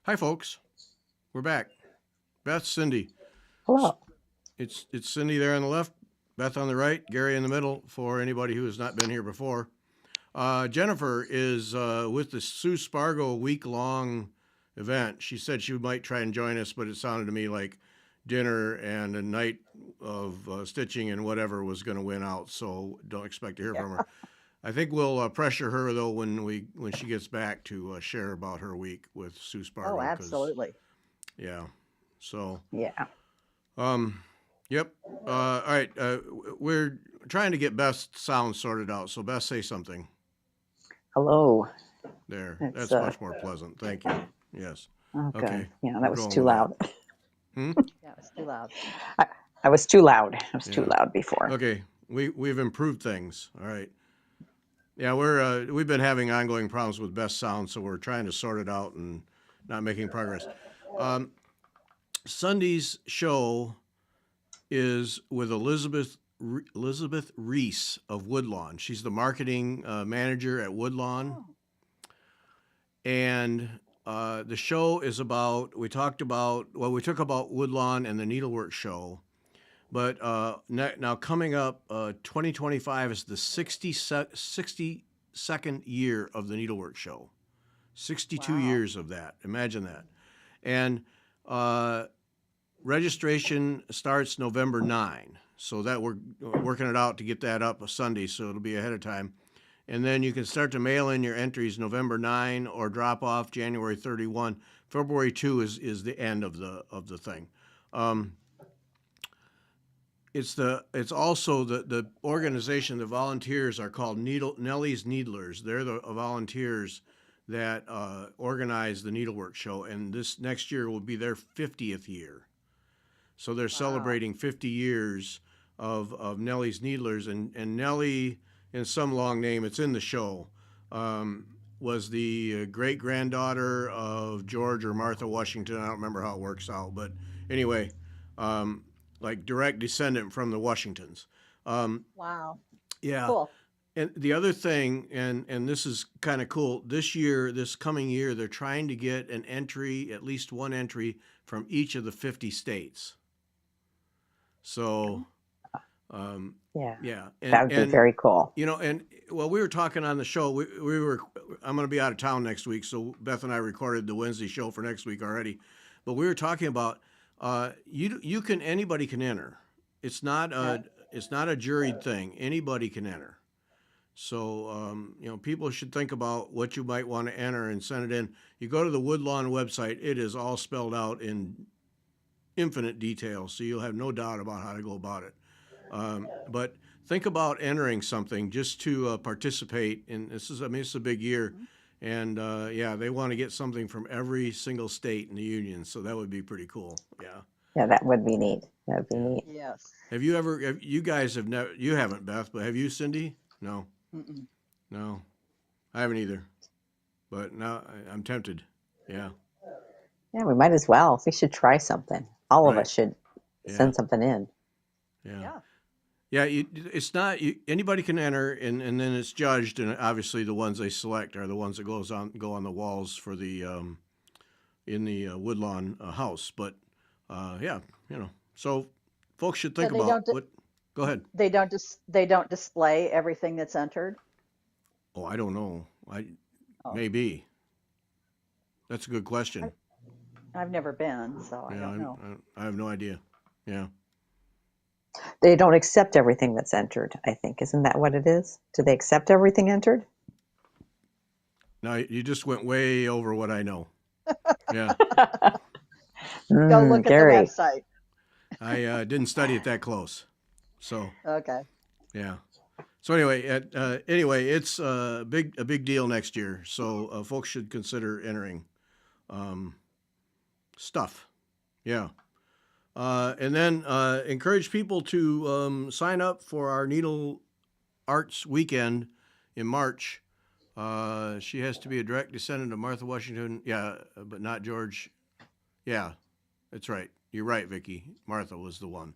Hi, folks. We're back. Beth, Cindy. Hello. It's Cindy there on the left, Beth on the right, Gary in the middle. For anybody who has not been here before, Jennifer is with the Sue Spargo week-long event. She said she might try and join us, but it sounded to me like dinner and a night of stitching and whatever was going to win out. So don't expect to hear Yeah. from her. I think we'll pressure her though when she gets back to share about her week with Sue Oh, Spargo because absolutely. yeah. So Yeah. Um, yep. All right. We're trying to get Beth's sound sorted out. So Beth, say something Hello. there. It's That's much more pleasant. Thank you. Yes. oh good. Okay. Yeah, We're that was going too with that. loud. Hmm. Yeah, it's too loud. I, I was too loud. I was too Yeah. loud before. Okay. We've improved things. All right. Yeah, we've been having ongoing problems with Beth's sound, so we're trying to sort it out and not making progress. Um, Sunday's show is with Elizabeth Reese of Woodlawn. She's the marketing manager at Woodlawn, Oh, and the show is about. We took about Woodlawn and the Needlework show, but now coming up, 2025 is the 62nd year of the Needlework show. 62 wow. years of that. Imagine that, and uh, registration starts November 9. So that we're working it out to get that up a Sunday, so it'll be ahead of time. And then you can start to mail in your entries November 9 or drop off January 31. February 2 is the end of the thing. Um, it's also the organization. The volunteers are called Nellie's Needlers. They're the volunteers that organize the needlework show, and this next year will be their 50th year. So they're Wow. celebrating 50 years of Nellie's Needlers. And Nellie, in some long name, it's in the show, um, was the great granddaughter of George or Martha Washington. I don't remember how it works out. But anyway, um, like direct descendant from the Washingtons. Um, Wow. yeah. Cool. And the other thing, and this is kind of cool, this year, this coming year, they're trying to get an entry, at least one entry from each of the 50 states. So, um, Yeah. yeah, That would be and very cool. and well, we were talking on the show. We were. I'm going to be out of town next week, so Beth and I recorded the Wednesday show for next week already. But we were talking about you can anybody can enter. It's not Okay. a it's not a juried thing. Anybody can enter. So people should think about what you might want to enter and send it in. You go to the Woodlawn website. It is all spelled out in infinite detail, so you'll have no doubt about how to go about it. But think about entering something just to participate. And this is a big year, Mhm. and yeah, they want to get something from every single state in the union, so that would be pretty cool. Yeah, Yeah, that would be neat. That would be yeah. neat. Yes. You guys have never, you haven't, Beth, but have you, Cindy? No, Mm-mm. no, I haven't either. But now I'm tempted. Yeah, Yeah, we might as well. We should try something. All of right. us should Yeah, send something in. yeah. Yeah. Yeah, it's not anybody can enter, and then it's judged, and obviously the ones they select are the ones that go on the walls for the in the Woodlawn house. But yeah, so folks should So think about what. Go ahead. they don't display everything that's entered. Oh, I don't know. I Oh, maybe that's a good I, question. I've never been, so I Yeah, don't know. I have no idea. Yeah. They don't accept everything that's entered, I think. Isn't that what it is? Do they accept everything entered? Now you just went way over what I know. Yeah, Go look at the Gary. website. I didn't study it that close. So Okay. yeah. So anyway, it's a big deal next year. So folks should consider entering um, stuff. Yeah, and then encourage people to sign up for our Needle Arts Weekend in March. She has to be a direct descendant of Martha Washington. Yeah, but not George. Yeah, that's right. You're right, Vicky. Martha was the one.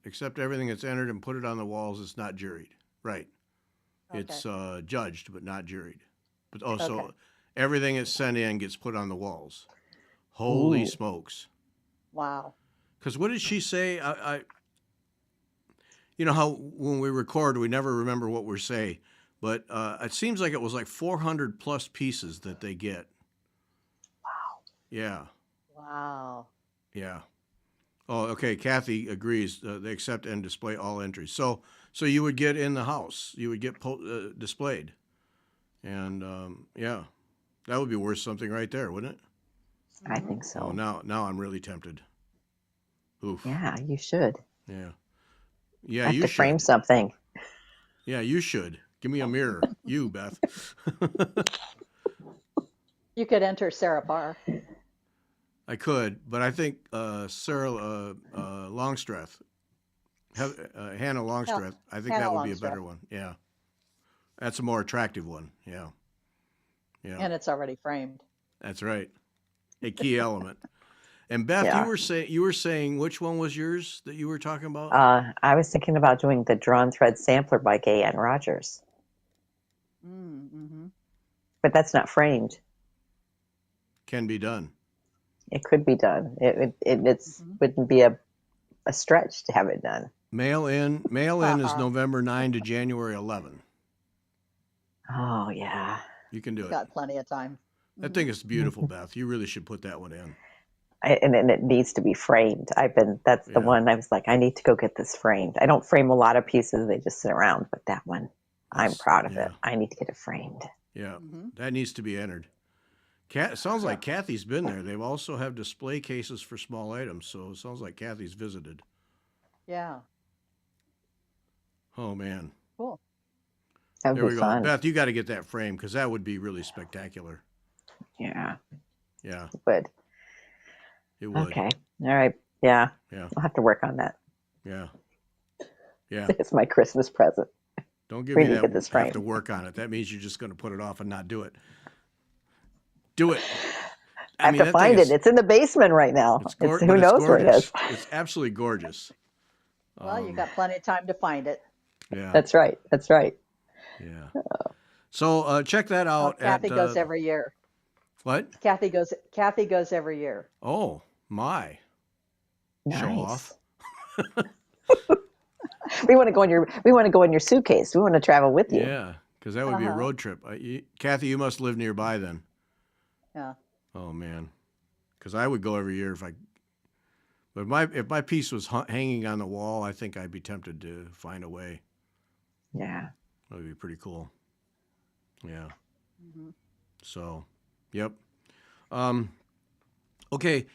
Accept everything that's entered and put it on the walls. It's not juried. Right. Okay. It's judged but not juried. But Okay. also, everything that's sent in gets put on the walls. Holy Ooh. smokes. Wow. Because what did she say? You know how when we record, we never remember what we say. But it seems like it was like 400 plus pieces that they get. Wow. Yeah. Wow. Yeah. Oh, okay. Kathy agrees. They accept and display all entries. So you would get in the house. You would get displayed. And yeah, that would be worth something right there, wouldn't it? I think so. Oh, now I'm really tempted. Oof. Yeah, you should. Yeah. Yeah, I have you to frame should. something. Yeah, you should. Give me a mirror. You, Beth. You could enter Sarah Barr. I could, but I think Sarah Longstreth, Hannah Longstreth, I think Hannah that would be a Longstreth. better one. Yeah. That's a more attractive one. Yeah. Yeah. And it's already framed. That's right. A key element. And Beth, Yeah. you were saying which one was yours that you were talking about? I was thinking about doing the drawn thread sampler by Gay Ann Rogers, Mm-hmm. but that's not framed. Can be done. It could be done. It's wouldn't be a stretch to have it done. Mail in is November 9 to January 11. Oh yeah. You can do it. Got plenty of time. I think it's beautiful, Beth. You really should put that one in. And it needs to be framed. That's the Yeah. one I was like, I need to go get this framed. I don't frame a lot of pieces; they just sit around. But that one, I'm proud of it. I need to get it framed. Yeah, that needs to be entered. Sounds like Kathy's been there. They also have display cases for small items, so it sounds like Kathy's visited. Yeah. Oh man, Cool. That there would we be go. fun. Beth, you got to get that framed because that would be really spectacular. Yeah, Yeah, it would. it would. Okay. All right. Yeah. Yeah, I'll have to work on that. yeah, yeah. It's my Christmas present. Don't give We me need to that. get this Have to framed. work on it. That means you're just going to put it off and not do it. Do it. I have to that find thing it. is- It's in the basement right now. It's Who but knows where it gorgeous. is? It's absolutely gorgeous. Well, you got plenty of time to find it. Yeah, That's right. That's right. yeah. So check that Oh, out. Kathy at, goes every year. what? Kathy goes every year. Oh my! Show Nice. off. We want to go in your suitcase. We want to travel with you. Yeah, because that would be a road trip. Kathy, you must live nearby then. Yeah. Oh man, because I would go every year if I. But if my piece was hanging on the wall, I think I'd be tempted to find a way. Yeah. That would be pretty cool. Yeah. Mm-hmm. So, yep. Okay.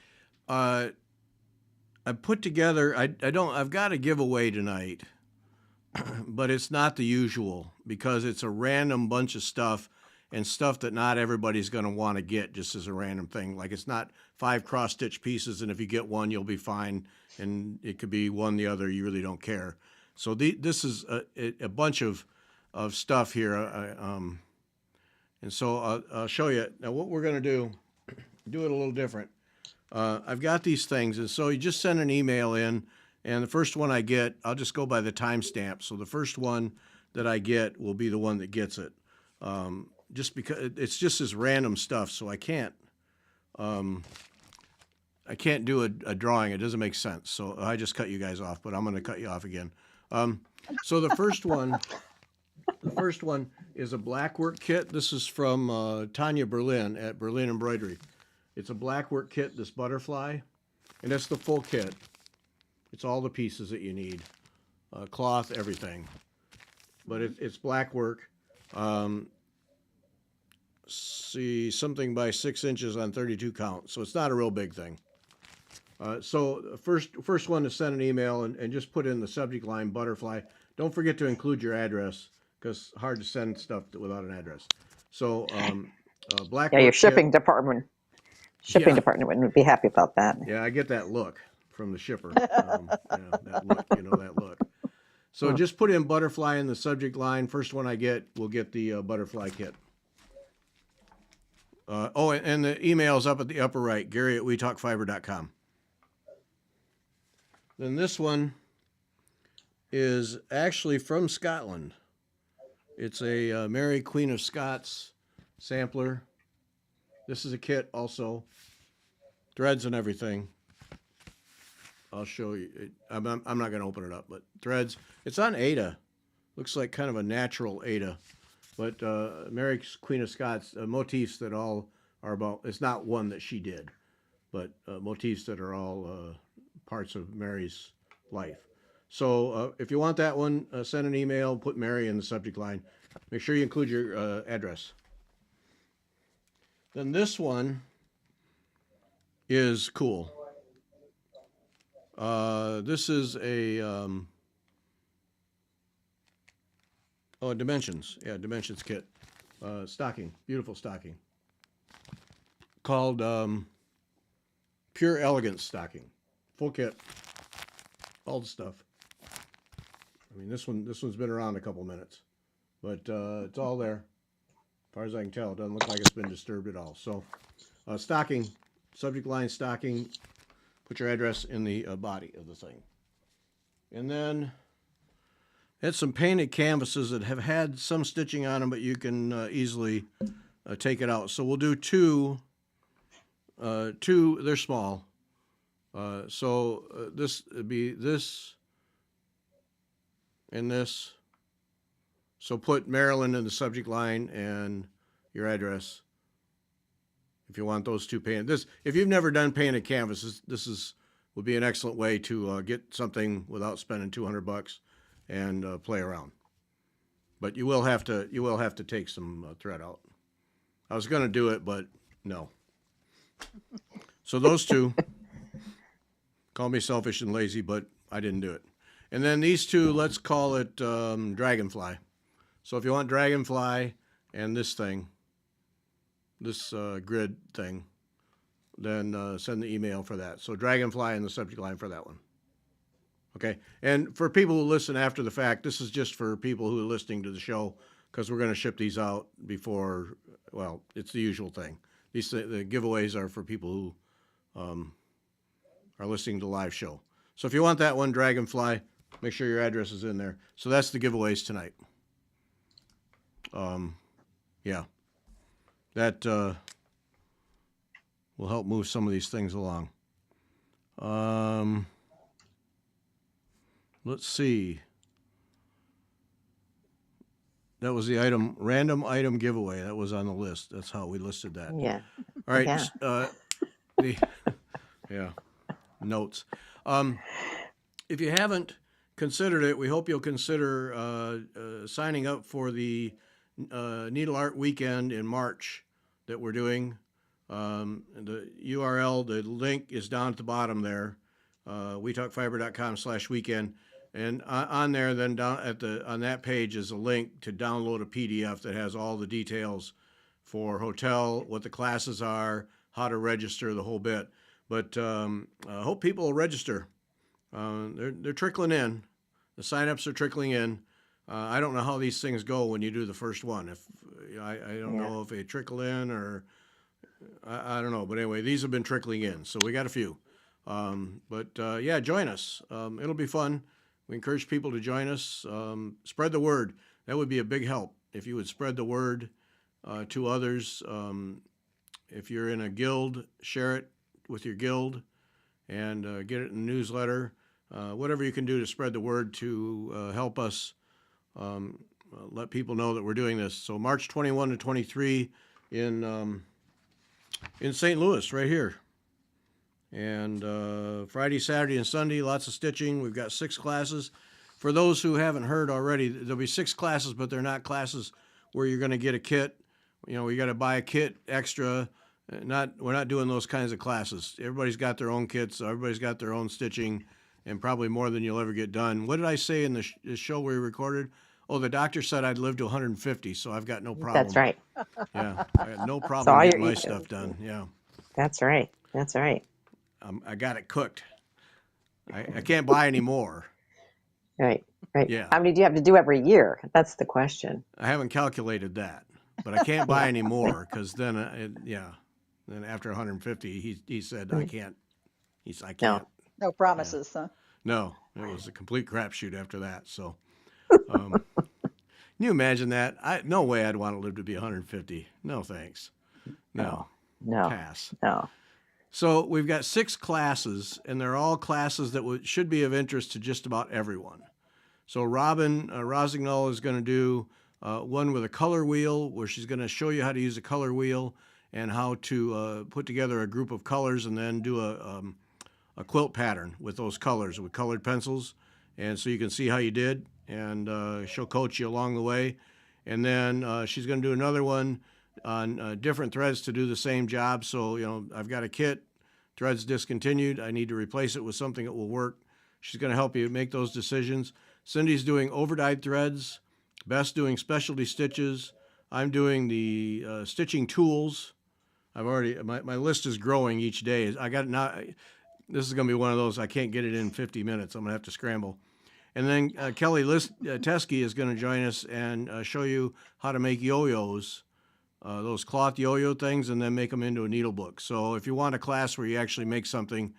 I put together. I've got a giveaway tonight, but it's not the usual because it's a random bunch of stuff and stuff that not everybody's going to want to get just as a random thing. Like it's not 5 cross stitch pieces, and if you get one, you'll be fine. And it could be one, the other. You really don't care. So this is a bunch of stuff here. And so I'll show you. Now what we're going to do it a little different. I've got these things, and so you just send an email in, and the first one I get, I'll just go by the timestamp. So the first one that I get will be the one that gets it. Just because it's just this random stuff, so I can't do a drawing. It doesn't make sense. So I just cut you guys off, but I'm going to cut you off again. So the first one is a black work kit. This is from Tanya Berlin at Berlin Embroidery. It's a black work kit, this butterfly, and that's the full kit. It's all the pieces that you need, cloth, everything. But it's black work. See, something by 6 inches on 32 count, so it's not a real big thing. So first one to send an email and just put in the subject line butterfly. Don't forget to include your address because hard to send stuff without an address. So black. Yeah, your work shipping kit. department Yeah. would be happy about that. Yeah, I get that look from the shipper. That look, that look. So just put in butterfly in the subject line. First one I get will get the butterfly kit. And the email's up at the upper right, Gary@WeTalkFiber.com. Then this one is actually from Scotland. It's a Mary Queen of Scots sampler. This is a kit also, threads and everything. I'll show you. I'm not going to open it up, but threads. It's on Ada. Looks like kind of a natural Ada, but Mary's Queen of Scots motifs that all are about. It's not one that she did, but motifs that are all parts of Mary's life. So if you want that one, send an email. Put Mary in the subject line. Make sure you include your address. Then this one is cool. This is a dimensions. Yeah, dimensions kit. Stocking, beautiful stocking. Called Pure Elegance stocking. Full kit. All the stuff. I mean, this one's been around a couple minutes, but it's all there. As far as I can tell, it doesn't look like it's been disturbed at all. So, stocking, subject line stocking. Put your address in the body of the thing. And then had some painted canvases that have had some stitching on them, but you can easily take it out. So we'll do two. They're small. This would be this and this. So put Maryland in the subject line and your address. If you want those two painted, if you've never done painted canvases, would be an excellent way to get something without spending $200 and play around. But you will have to take some thread out. I was going to do it, but no. So those two. Call me selfish and lazy, but I didn't do it. And then these two, let's call it Dragonfly. So if you want Dragonfly and this thing, this grid thing, then send the email for that. So Dragonfly in the subject line for that one. Okay. And for people who listen after the fact, this is just for people who are listening to the show, because we're going to ship these out before, well, it's the usual thing. The giveaways are for people who are listening to the live show. So if you want that one, Dragonfly, make sure your address is in there. So that's the giveaways tonight. Yeah. That will help move some of these things along. Let's see. That was the random item giveaway. That was on the list. That's how we listed that. Yeah. All right. Yeah. Yeah. Notes. If you haven't considered it, we hope you'll consider signing up for the Needle Art Weekend in March that we're doing. The URL, the link is down at the bottom there, wetalkfiber.com/weekend. And on there, then down on that page is a link to download a PDF that has all the details for hotel, what the classes are, how to register, the whole bit. But I hope people will register. They're trickling in. The signups are trickling in. I don't know how these things go when you do the first one. If I don't know if they trickle in or I don't know. But anyway, these have been trickling in, so we got a few. Yeah, join us. It'll be fun. We encourage people to join us. Spread the word. That would be a big help if you would spread the word to others. If you're in a guild, share it with your guild and get it in the newsletter. Whatever you can do to spread the word to help us let people know that we're doing this. So March 21 to 23 in St. Louis, right here. And Friday, Saturday, and Sunday, lots of stitching. We've got 6 classes. For those who haven't heard already, there'll be 6 classes, but they're not classes where you're going to get a kit. You know, you got to buy a kit extra. We're not doing those kinds of classes. Everybody's got their own kits. Everybody's got their own stitching, and probably more than you'll ever get done. What did I say in the show we recorded? Oh, the doctor said I'd live to 150, so I've got no problem. That's right. Yeah, I got no problem getting my stuff done. Yeah. That's right. That's right. I got it cooked. I can't buy any more. Right. Right. Yeah. How many do you have to do every year? That's the question. I haven't calculated that, but I can't buy any more because then, then after 150, he said I can't. I can't. No promises, huh? No, it was a complete crapshoot after that. So, can you imagine that? No way I'd want to live to be 150. No, thanks. No. No. pass. No. So we've got 6 classes, and they're all classes that should be of interest to just about everyone. So Robin Rosignol is going to do one with a color wheel, where she's going to show you how to use a color wheel and how to put together a group of colors and then do a quilt pattern with those colors with colored pencils. And so you can see how you did, and she'll coach you along the way. And then she's going to do another one on different threads to do the same job. So, I've got a kit, threads discontinued. I need to replace it with something that will work. She's going to help you make those decisions. Cindy's doing overdyed threads. Beth's doing specialty stitches. I'm doing the stitching tools. I've already, my list is growing each day. This is going to be one of those, I can't get it in 50 minutes. I'm going to have to scramble. And then Kelly Teskey is going to join us and show you how to make yo-yos, those cloth yo-yo things, and then make them into a needle book. So if you want a class where you actually make something,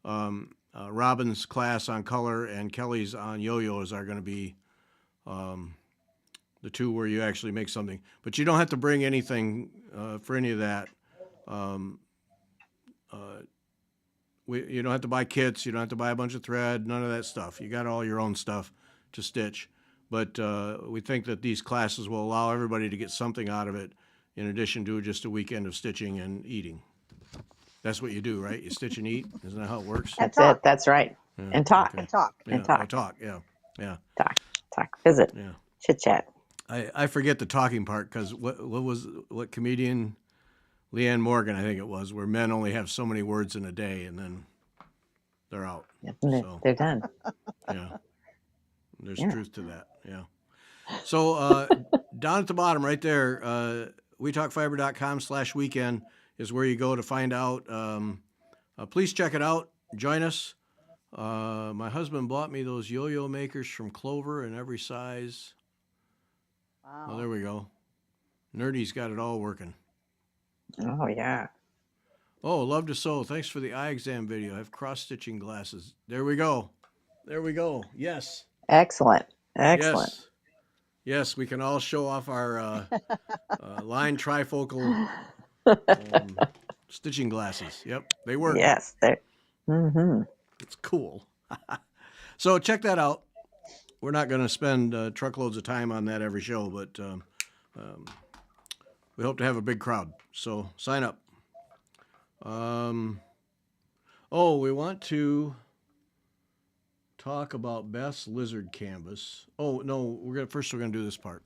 Robin's class on color and Kelly's on yo-yos are going to be the two where you actually make something. But you don't have to bring anything for any of that. You don't have to buy kits. You don't have to buy a bunch of thread, none of that stuff. You got all your own stuff to stitch. But we think that these classes will allow everybody to get something out of it in addition to just a weekend of stitching and eating. That's what you do, right? You stitch and eat. Isn't that how it works? That's talk. it. That's right. Yeah, And talk. okay. And talk. Yeah, And talk. oh, talk. Yeah, yeah, Talk. Visit. yeah. Chit chat. I forget the talking part because what comedian, Leanne Morgan, I think it was, where men only have so many words in a day and then they're out. So, They're done. yeah, there's Yeah. truth to that. Yeah. So down at the bottom right there, wetalkfiber.com/weekend is where you go to find out. Please check it out. Join us. My husband bought me those yo-yo makers from Clover in every size. Wow. Oh, there we go. Nerdy's got it all working. Oh, yeah. Oh, love to sew. Thanks for the eye exam video. I have cross-stitching glasses. There we go. There we go. Yes. Excellent. Excellent. Yes, we can all show off our line trifocal stitching glasses. Yep, they work. Yes. Mm-hmm. It's cool. So check that out. We're not going to spend truckloads of time on that every show, but we hope to have a big crowd. So sign up. We want to talk about Beth's lizard canvas. Oh no, we're gonna do this part.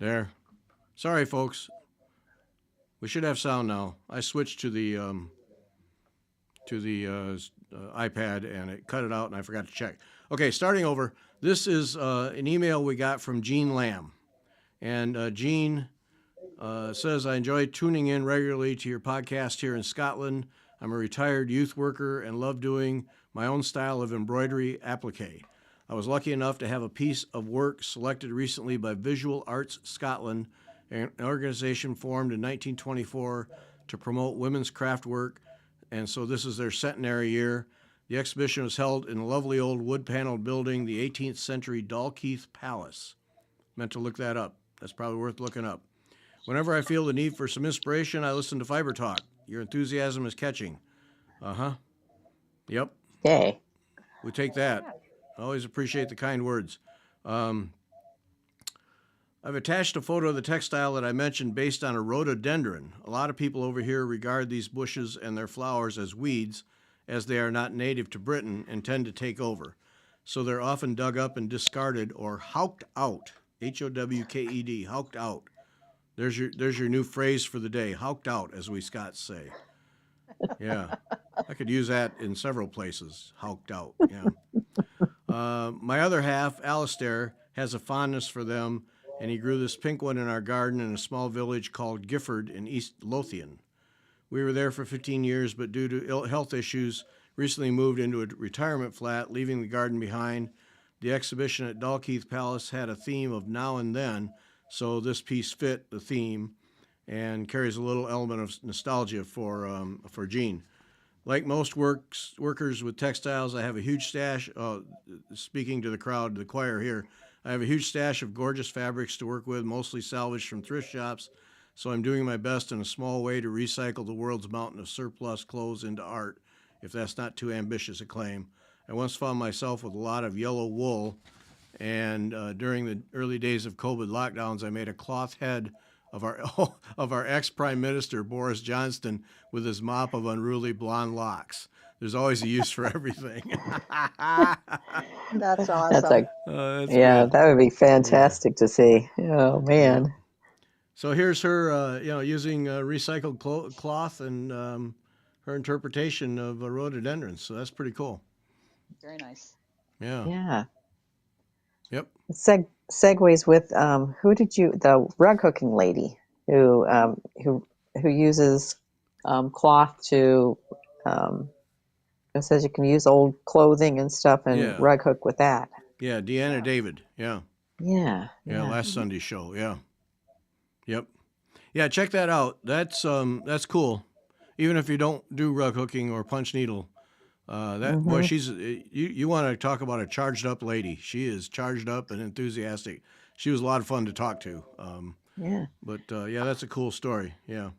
There. Sorry, folks. We should have sound now. I switched to the iPad and it cut it out, and I forgot to check. Okay, starting over. This is an email we got from Jean Lamb, and Jean says, I enjoy tuning in regularly to your podcast here in Scotland. I'm a retired youth worker and love doing my own style of embroidery applique. I was lucky enough to have a piece of work selected recently by Visual Arts Scotland, an organization formed in 1924 to promote women's craft work, and so this is their centenary year. The exhibition was held in a lovely old wood-paneled building, the 18th century Dalkeith Palace. Meant to look that up. That's probably worth looking up. Whenever I feel the need for some inspiration, I listen to Fiber Talk. Your enthusiasm is catching. Yep. Yay. We take that. Always appreciate the kind words. I've attached a photo of the textile that I mentioned based on a rhododendron. A lot of people over here regard these bushes and their flowers as weeds, as they are not native to Britain and tend to take over. So they're often dug up and discarded or howked out. Howked, howked out. There's your new phrase for the day, howked out, as we Scots say. Yeah, I could use that in several places, howked out, yeah. My other half, Alistair, has a fondness for them, and he grew this pink one in our garden in a small village called Gifford in East Lothian. We were there for 15 years, but due to health issues, recently moved into a retirement flat, leaving the garden behind. The exhibition at Dalkeith Palace had a theme of now and then, so this piece fit the theme and carries a little element of nostalgia for Jean. Like most workers with textiles, I have a huge stash. Speaking to the crowd, the choir here, I have a huge stash of gorgeous fabrics to work with, mostly salvaged from thrift shops. So I'm doing my best in a small way to recycle the world's mountain of surplus clothes into art, if that's not too ambitious a claim. I once found myself with a lot of yellow wool, and during the early days of COVID lockdowns, I made a cloth head of our of our ex-prime minister Boris Johnson with his mop of unruly blonde locks. There's always a use for everything. That's That's awesome. That's yeah, good. that would be fantastic to see. Oh Yeah. man. So here's her, using recycled cloth and her interpretation of rhododendrons. So that's pretty cool. Very nice. Yeah. Yeah. Yep. Segues with the rug hooking lady who uses cloth to it says you can use old clothing and stuff and Yeah. rug hook with that. Yeah. Deanna Yeah. David. Yeah. Yeah. Yeah. Yeah. Last Sunday's show. Yeah. Yep. Yeah. Check that out. That's cool. Even if you don't do rug hooking or punch needle, that boy, Hmm. she's you want to talk about a charged up lady. She is charged up and enthusiastic. She was a lot of fun to talk to. Yeah. But yeah, that's a cool story. Yeah.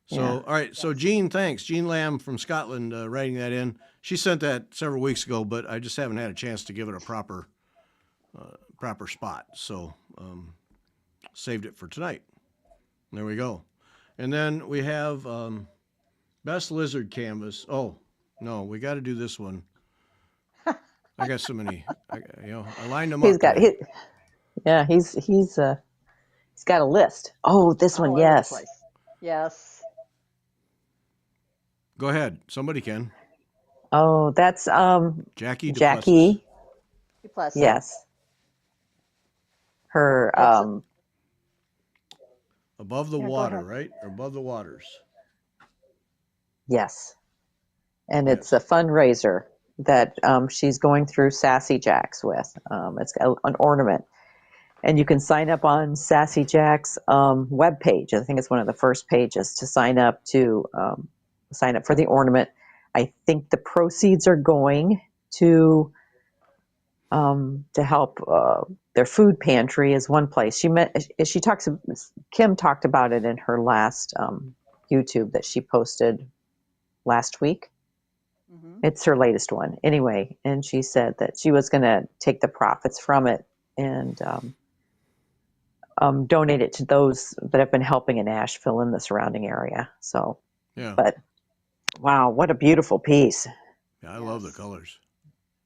Yeah. So all right. So Jean, thanks. Jean Lamb from Scotland writing that in. She sent that several weeks ago, but I just haven't had a chance to give it a proper spot. So saved it for tonight. There we go. And then we have Best Lizard Canvas. Oh, no, we got to do this one. I got so many. I lined them He's up got today. he's got a list. Oh, this one, All over the yes. place. Yes. Go ahead. Somebody can. Oh, that's Jackie Duplessis. Jackie. Duplessis. Yes. Her It's Above the Yeah, go water, ahead. right? Or above the waters. yes. And it's a Yes. fundraiser that she's going through Sassy Jacks with. It's an ornament. And you can sign up on Sassy Jack's webpage. I think it's one of the first pages to sign up for the ornament. I think the proceeds are going to help their food pantry is one place. Kim talked about it in her last YouTube that she posted last week. Mm-hmm. It's her latest one anyway, and she said that she was going to take the profits from it and donate it to those that have been helping in Asheville and the surrounding area. So, Yeah. but wow, what a beautiful piece. Yeah, I love the colors.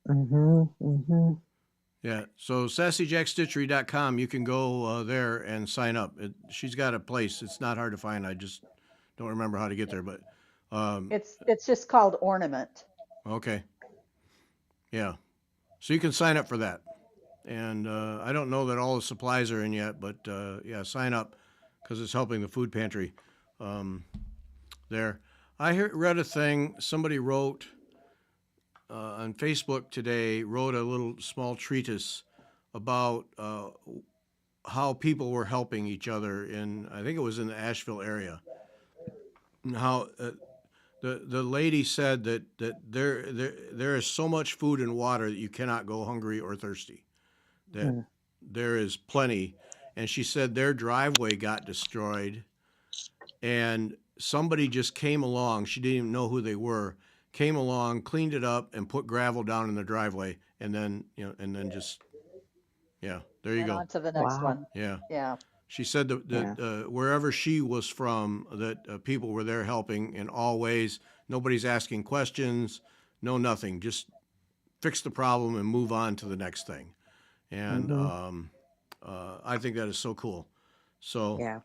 Mm-hmm. Mm-hmm. Yeah. So sassyjackstitchery.com, you can go there and sign up. She's got a place. It's not hard to find. I just don't remember how to get there, but It's just called ornament. okay. Yeah. So you can sign up for that. And I don't know that all the supplies are in yet, but yeah, sign up because it's helping the food pantry there. I read a thing somebody wrote on Facebook today, wrote a little small treatise about how people were helping each other I think it was in the Asheville area. And how the lady said that there is so much food and water that you cannot go hungry or thirsty. That there is plenty. And she said their driveway got destroyed and somebody just came along. She didn't even know who they were. Came along, cleaned it up, and put gravel down in the driveway, and then just Yeah, there you And go. on to the next Wow. one. Yeah. Yeah. She said Yeah. that wherever she was from, that people were there helping in all ways. Nobody's asking questions, no nothing. Just fix the problem and move on to the next thing. And Hmm. I think that is so cool. So, Yeah.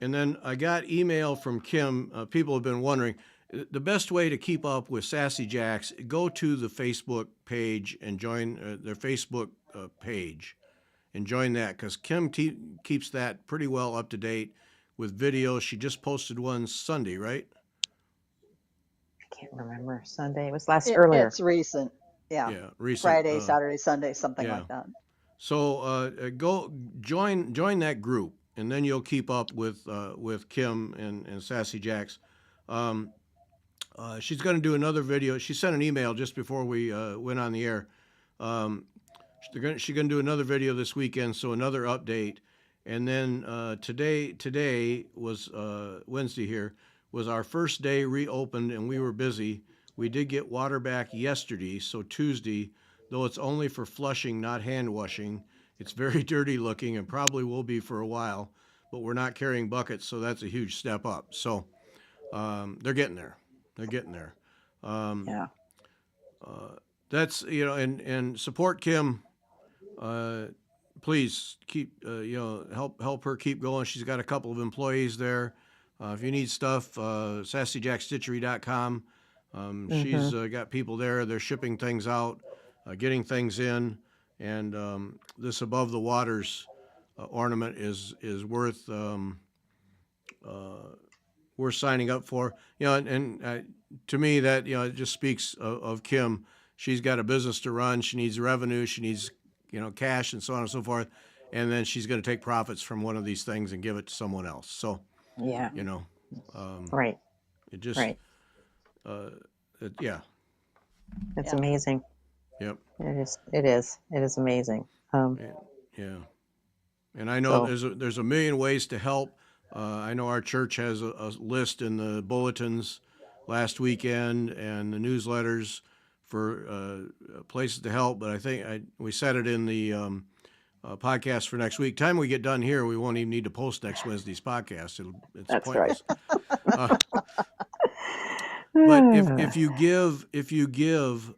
and then I got email from Kim. People have been wondering the best way to keep up with Sassy Jacks. Go to the Facebook page and join their Facebook page and join that because Kim keeps that pretty well up to date with videos. She just posted one Sunday, right? I can't remember. Sunday. It was last It, earlier. it's recent. Yeah. Yeah, recent. Friday, Saturday, Sunday, something Yeah. like that. So go join that group, and then you'll keep up with Kim and Sassy Jacks. Um, she's going to do another video. She sent an email just before we went on the air. Um, she's going to do another video this weekend, so another update. And then today was Wednesday here, was our first day reopened, and we were busy. We did get water back yesterday, so Tuesday, though it's only for flushing, not hand washing. It's very dirty looking and probably will be for a while, but we're not carrying buckets, so that's a huge step up. So they're getting there. They're getting there. Um, Yeah. that's and support Kim. Uh, please keep help her keep going. She's got a couple of employees there. If you need stuff, sassyjackstitchery.com. Hmm. She's got people there. They're shipping things out, getting things in, and this above the waters ornament is worth signing up for. And to me that it just speaks of Kim. She's got a business to run. She needs revenue. She needs cash and so on and so forth. And then she's going to take profits from one of these things and give it to someone else. So Yeah. you know, um, Right. it just Right. yeah, It's Yeah. amazing. yep, It is. It is. It is amazing. and, yeah. And I know So there's a million ways to help. I know our church has a list in the bulletins last weekend and the newsletters for places to help. But I think we said it in the podcast for next week. Time we get done here, we won't even need to post next Wednesday's podcast. It's that's right. pointless. Uh, but if you give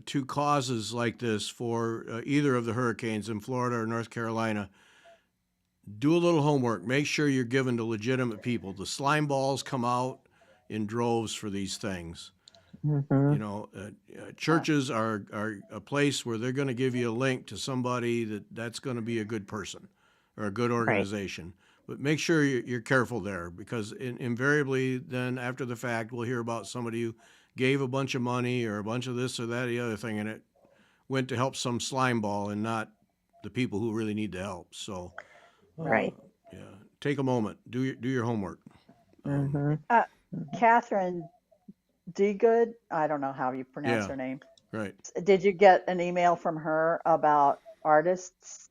to causes like this for either of the hurricanes in Florida or North Carolina, do a little homework. Make sure you're giving to legitimate people. The slime balls come out in droves for these things. Hmm. Churches are a place where they're going to give you a link to somebody that's going to be a good person or a good Right. organization. But make sure you're careful there because invariably then after the fact we'll hear about somebody who gave a bunch of money or a bunch of this or that or the other thing and it went to help some slime ball and not the people who really need the help. So Right. yeah, take a moment, do your homework. Hmm. Uh, Catherine Degood, I don't know how you pronounce Yeah, her name. right. Did you get an email from her about artists?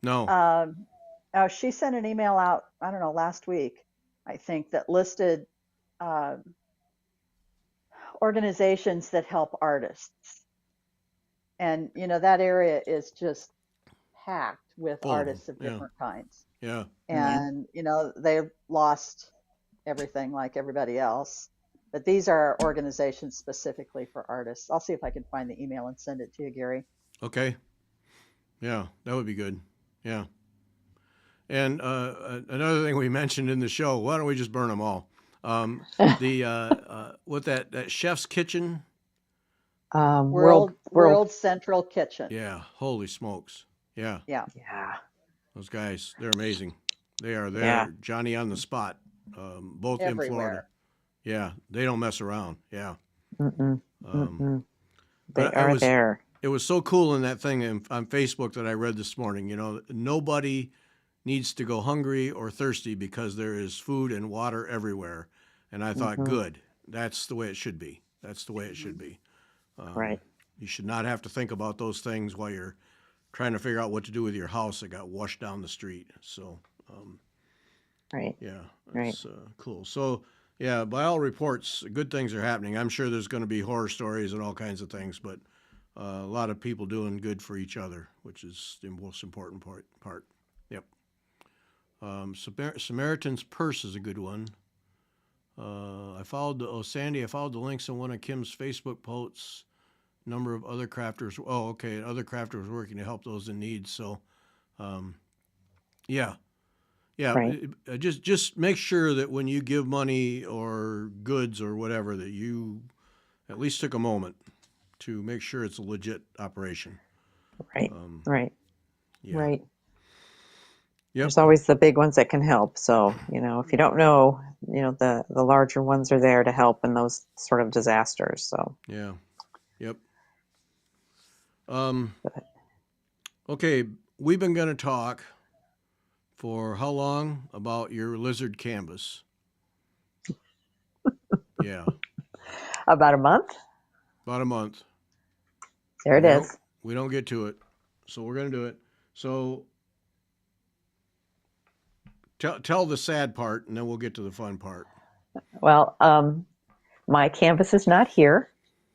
No. Um, oh, she sent an email out, I don't know, last week, I think, that listed uh, organizations that help artists. And, that area is just packed with Full of them. artists of Yeah, different kinds. yeah. Yeah. And, they lost everything like everybody else. But these are organizations specifically for artists. I'll see if I can find the email and send it to you, Gary. Okay. Yeah, that would be good. Yeah. And another thing we mentioned in the show, why don't we just burn them all? The what that chef's kitchen? World. World Central Kitchen. Yeah, holy smokes. Yeah, Yeah. Yeah. those guys, they're amazing. They are Yeah. there, Johnny on the spot, both in Florida. Everywhere. Yeah, they don't mess around. Yeah. Mm-mm. Um, Mm-mm. They but I are was there. it was so cool in that thing on Facebook that I read this morning. Nobody needs to go hungry or thirsty because there is food and water everywhere. And I thought, Hmm. good, that's the way it should be. That's the way it should be. Right. You should not have to think about those things while you're trying to figure out what to do with your house that got washed down the street. So, Right. yeah, Right. that's cool. So, yeah, by all reports, good things are happening. I'm sure there's going to be horror stories and all kinds of things, but a lot of people doing good for each other, which is the most important part. Yep. Samaritan's Purse is a good one. I followed Sandy, I followed the links in one of Kim's Facebook posts. Number of other crafters. Oh, okay. Other crafters working to help those in need. So, yeah, yeah. Right. Just make sure that when you give money or goods or whatever, that you at least took a moment to make sure it's a legit operation. Right. Right. Yeah. Right. Yep. There's always the big ones that can help. So, if you don't know, the larger ones are there to help in those sort of disasters. So, Yeah. Yep. Okay, we've been going to talk for how long about your lizard canvas? Yeah, about a month. about a month. There it is. We don't get to it, so we're going to do it. So tell the sad part, and then we'll get to the fun part. Well, my canvas is not here,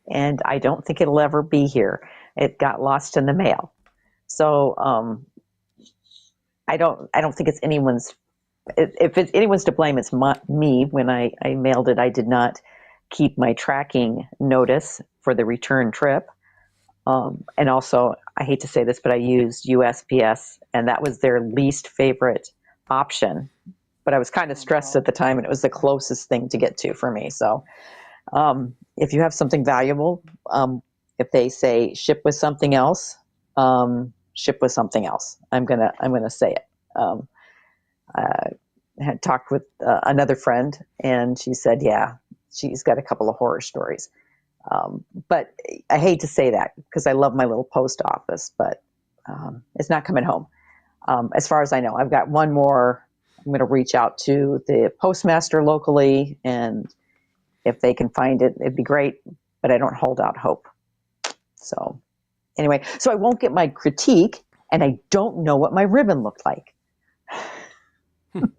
and I don't think it'll ever be here. It got lost in the mail. So I don't think it's anyone's. If it's anyone's to blame, it's me. When I mailed it, I did not keep my tracking notice for the return trip. And also, I hate to say this, but I used USPS, and that was their least favorite option. But I was kind of stressed at the time, and it was the closest thing to get to for me. So if you have something valuable, if they say ship with something else, ship with something else. I'm gonna say it. I had talked with another friend, and she said, yeah, she's got a couple of horror stories. But I hate to say that because I love my little post office, but it's not coming home. As far as I know, I've got one more. I'm going to reach out to the postmaster locally, and if they can find it, it'd be great, but I don't hold out hope. So anyway, so I won't get my critique, and I don't know what my ribbon looked like.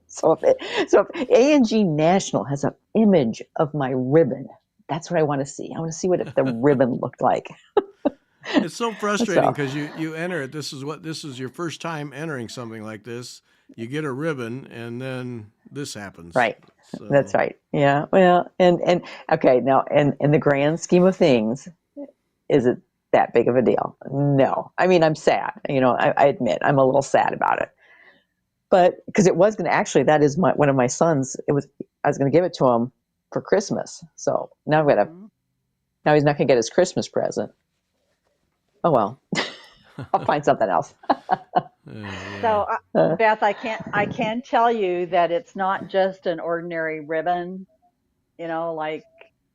So if A&G National has an image of my ribbon, that's what I want to see. I want to see what the ribbon looked like. It's so frustrating because you enter it. This is your first time entering something like this. You get a ribbon, and then this happens. Right. So. That's right. Yeah. Well, and okay. Now, in the grand scheme of things, is it that big of a deal? No. I mean, I'm sad. I admit I'm a little sad about it. But because it was going to actually, that is one of my sons. I was going to give it to him for Christmas. So now now he's not going to get his Christmas present. Oh well, I'll find something else. Yeah. So Beth, I can tell you that it's not just an ordinary ribbon, like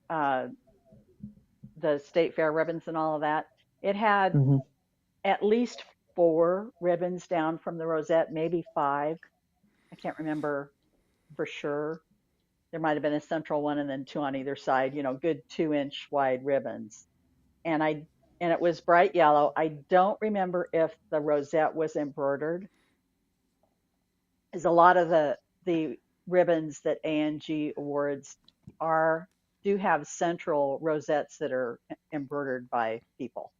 the state fair ribbons and all of that. It had at least 4 ribbons down from the rosette, maybe 5. I can't remember for sure. There might have been a central one and then 2 on either side, good 2-inch wide ribbons. And it was bright yellow. I don't remember if the rosette was embroidered. As a lot of the ribbons that A&G awards do have central rosettes that are embroidered by people.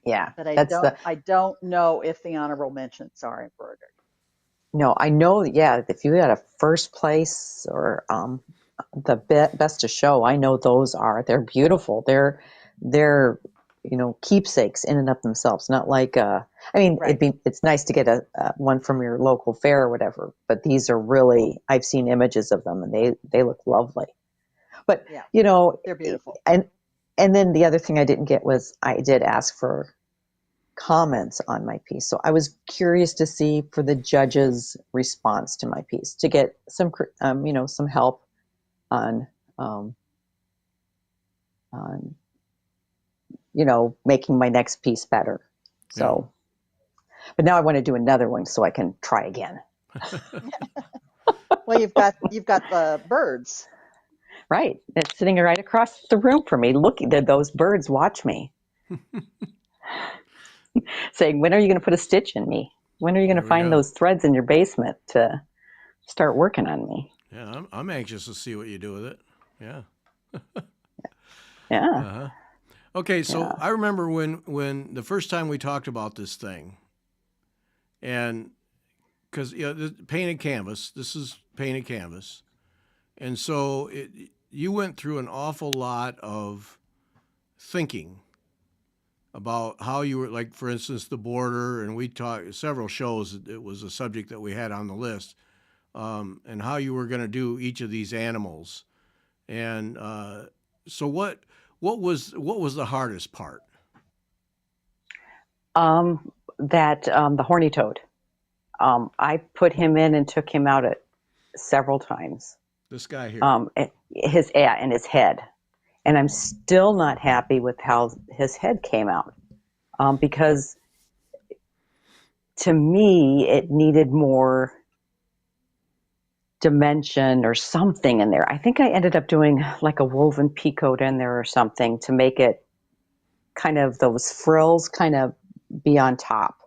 Yeah, but I don't know if the honorable mentions are embroidered. No, I know. Yeah, if you got a first place or the best to show, I know they're beautiful. They're keepsakes in and of themselves. Not like Right. it's nice to get a one from your local fair or whatever. But these are really, I've seen images of them and they look lovely. But Yeah, you know, they're beautiful. and then the other thing I didn't get was I did ask for comments on my piece. So I was curious to see for the judge's response to my piece, to get some some help on making my next piece better. So, but now I want to do another one so I can try again. Well, you've got the birds. Right. It's sitting right across the room from me. Looking at those birds, watch me. Saying, when are you going to put a stitch in me? When are you going to find those threads in your basement to start working on me? Yeah, I'm anxious to see what you do with it. Yeah. Yeah. Okay, so Yeah. I remember when the first time we talked about this thing, and because painted canvas, this is painted canvas, and so you went through an awful lot of thinking about how you were, like, for instance, the border, and we talked several shows. It was a subject that we had on the list, and how you were going to do each of these animals. And so, what was the hardest part? The horny toad. I put him in and took him out at several times. This guy here. And his head, and I'm still not happy with how his head came out, because to me it needed more dimension or something in there. I think I ended up doing like a woven peacoat in there or something to make it kind of those frills kind of be on top.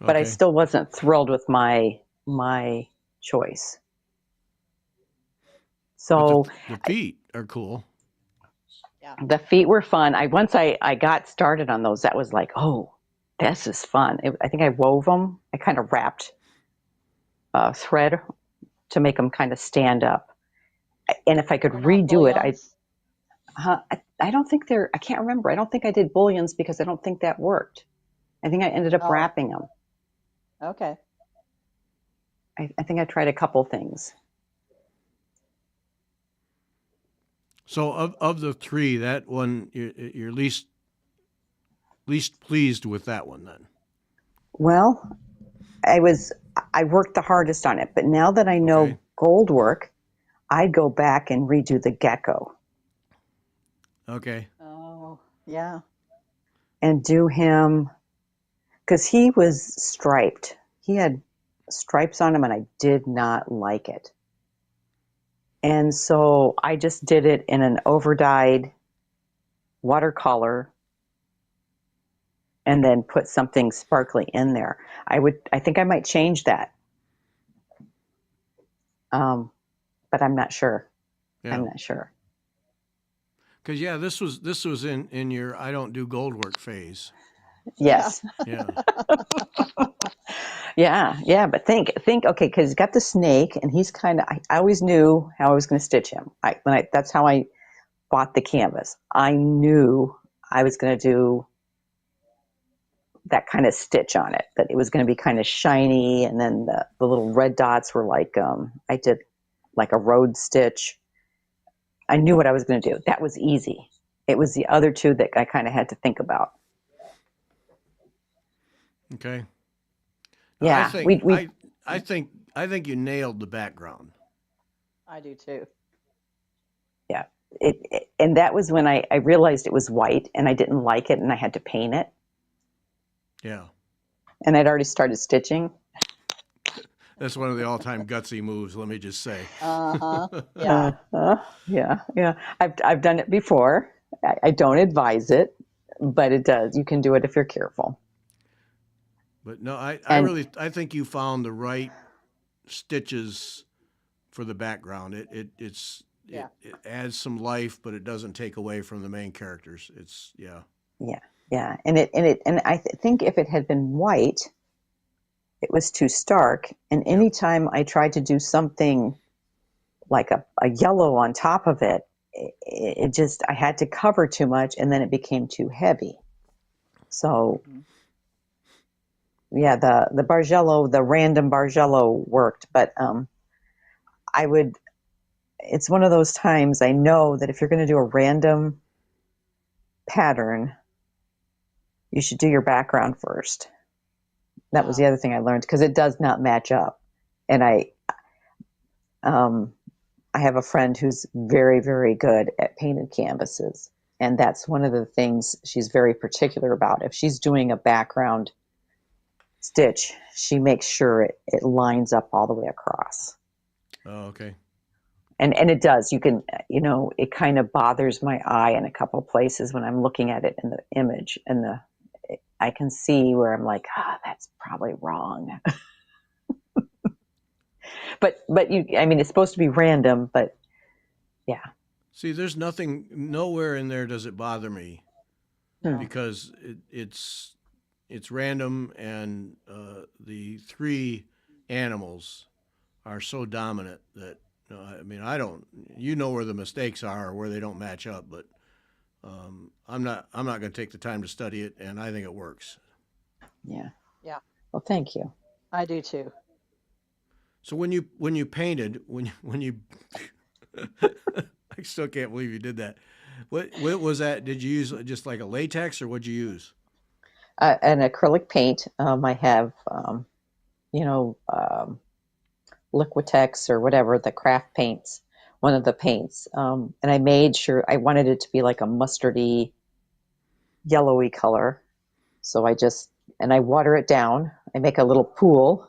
But I Okay, still wasn't thrilled with my choice. but So the feet are cool. Yeah. the feet were fun. I got started on those, that was like, oh, this is fun. I think I wove them. I kind of wrapped thread to make them kind of stand up. And if I could They're not redo it, bullions. I don't think I can't remember. I don't think I did bullions because I don't think that worked. I think I ended up Oh, wrapping them. okay. I think I tried a couple things. So of the three, that one you're least pleased with that one then. Well, I worked the hardest on it, but now that I Okay. know gold work, I'd go back and redo the gecko Okay. Oh, yeah. and do him because he was striped. He had stripes on him, and I did not like it. And so I just did it in an overdyed watercolor and then put something sparkly in there. I think I might change that. But I'm not sure. Yeah. I'm not sure. Because this was in your I don't do gold work phase. Yeah. Yes. Yeah. Yeah. But think. Okay, because he's got the snake, and he's kind of. I always knew how I was going to stitch him. That's how I bought the canvas. I knew I was going to do that kind of stitch on it. That it was going to be kind of shiny, and then the little red dots were like I did like a road stitch. I knew what I was going to do. That was easy. It was the other two that I kind of had to think about. Okay. No, I Yeah, think we I think you nailed the background. I do too. yeah. And that was when I realized it was white and I didn't like it and I had to paint it. Yeah. And I'd already started stitching. That's one of the all-time gutsy moves, let me just say. Uh-huh. Yeah. Yeah. I've done it before. I don't advise it, but it does. You can do it if you're careful. But no, And I think you found the right stitches for the background. Yeah. It adds some life, but it doesn't take away from the main characters. It's yeah. yeah. And I think if it had been white, it was too stark. And Yep. anytime I tried to do something like a yellow on top of it, it just, I had to cover too much and then it became too heavy. So Mhm. yeah, the Bargello, the random Bargello worked, but I would, it's one of those times I know that if you're going to do a random pattern, you should do your background first. That was Yeah. the other thing I learned because it does not match up. And um, I have a friend who's very, very good at painted canvases. And that's one of the things she's very particular about. If she's doing a background stitch, she makes sure it lines up all the way across. Oh, okay. And it does. You can, it kind of bothers my eye in a couple places when I'm looking at it in the image. I can see where I'm like, that's probably wrong. but I mean, it's supposed to be random, but yeah. See, there's nowhere in there does it bother me Hmm. because it's random, and the three animals are so dominant that I mean, I don't, you know, where the mistakes are or where they don't match up, but I'm not going to take the time to study it, and I think it works. Yeah. Yeah, Well, thank you. I do too. So when you painted, when you I still can't believe you did that. What was that? Did you use just like a latex, or what'd you use? An acrylic paint. I have, you know, Liquitex or whatever, the craft paints, one of the paints. And I made sure I wanted it to be like a mustardy, yellowy color. So and I water it down. I make a little pool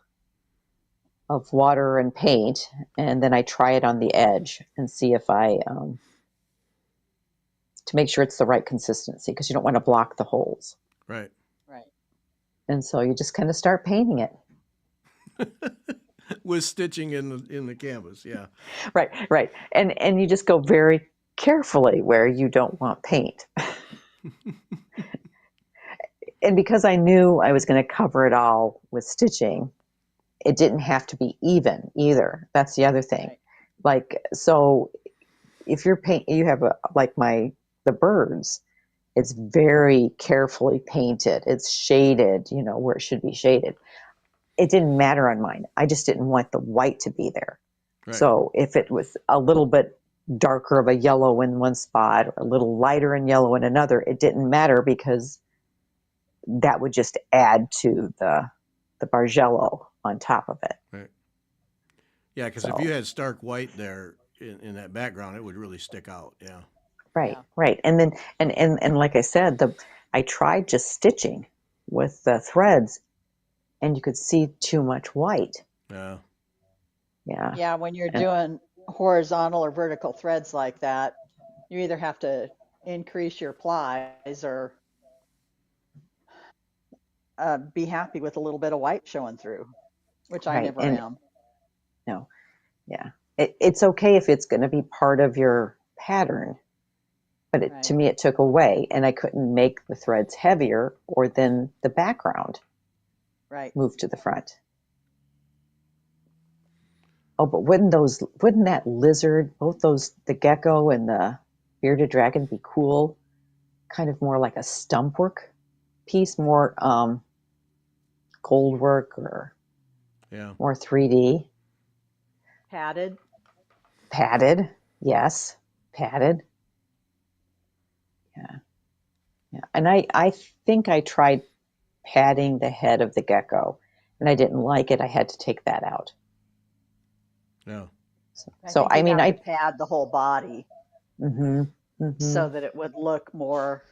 of water and paint, and then I try it on the edge and see if to make sure it's the right consistency because you don't want to block the holes. Right. Right. And so you just kind of start painting it. With stitching in the canvas, yeah. Right, right. And you just go very carefully where you don't want paint. And because I knew I was going to cover it all with stitching, it didn't have to be even either. That's the other thing. Right. Like, so if you have like the birds, it's very carefully painted. It's shaded, where it should be shaded. It didn't matter on mine. I just didn't want the white to be there. Right. So if it was a little bit darker of a yellow in one spot or a little lighter in yellow in another, it didn't matter because that would just add to the Bargello on top of it. Right. Yeah, because if you So had stark white there in that background, it would really stick out. Yeah. right, Yeah. right. And then and like I said, I tried just stitching with the threads and you could see too much white. Yeah. Yeah. Yeah, when you're And, doing horizontal or vertical threads like that, you either have to increase your plies or be happy with a little bit of white showing through, which I right. never And am. no, yeah. It's okay if it's going to be part of your pattern, but to Right. me it took away and I couldn't make the threads heavier or then the background Right. move to the front. Oh, but wouldn't that lizard, both the gecko and the bearded dragon be cool? Kind of more like a stump work piece, more gold work or Yeah. more 3D. Padded. Padded, yes, padded. Yeah, yeah. And I think I tried padding the head of the gecko and I didn't like it. I had to take that out. Yeah. I So think I you'd mean, have to pad the whole body mm-hmm, mm-hmm, so that it would look more.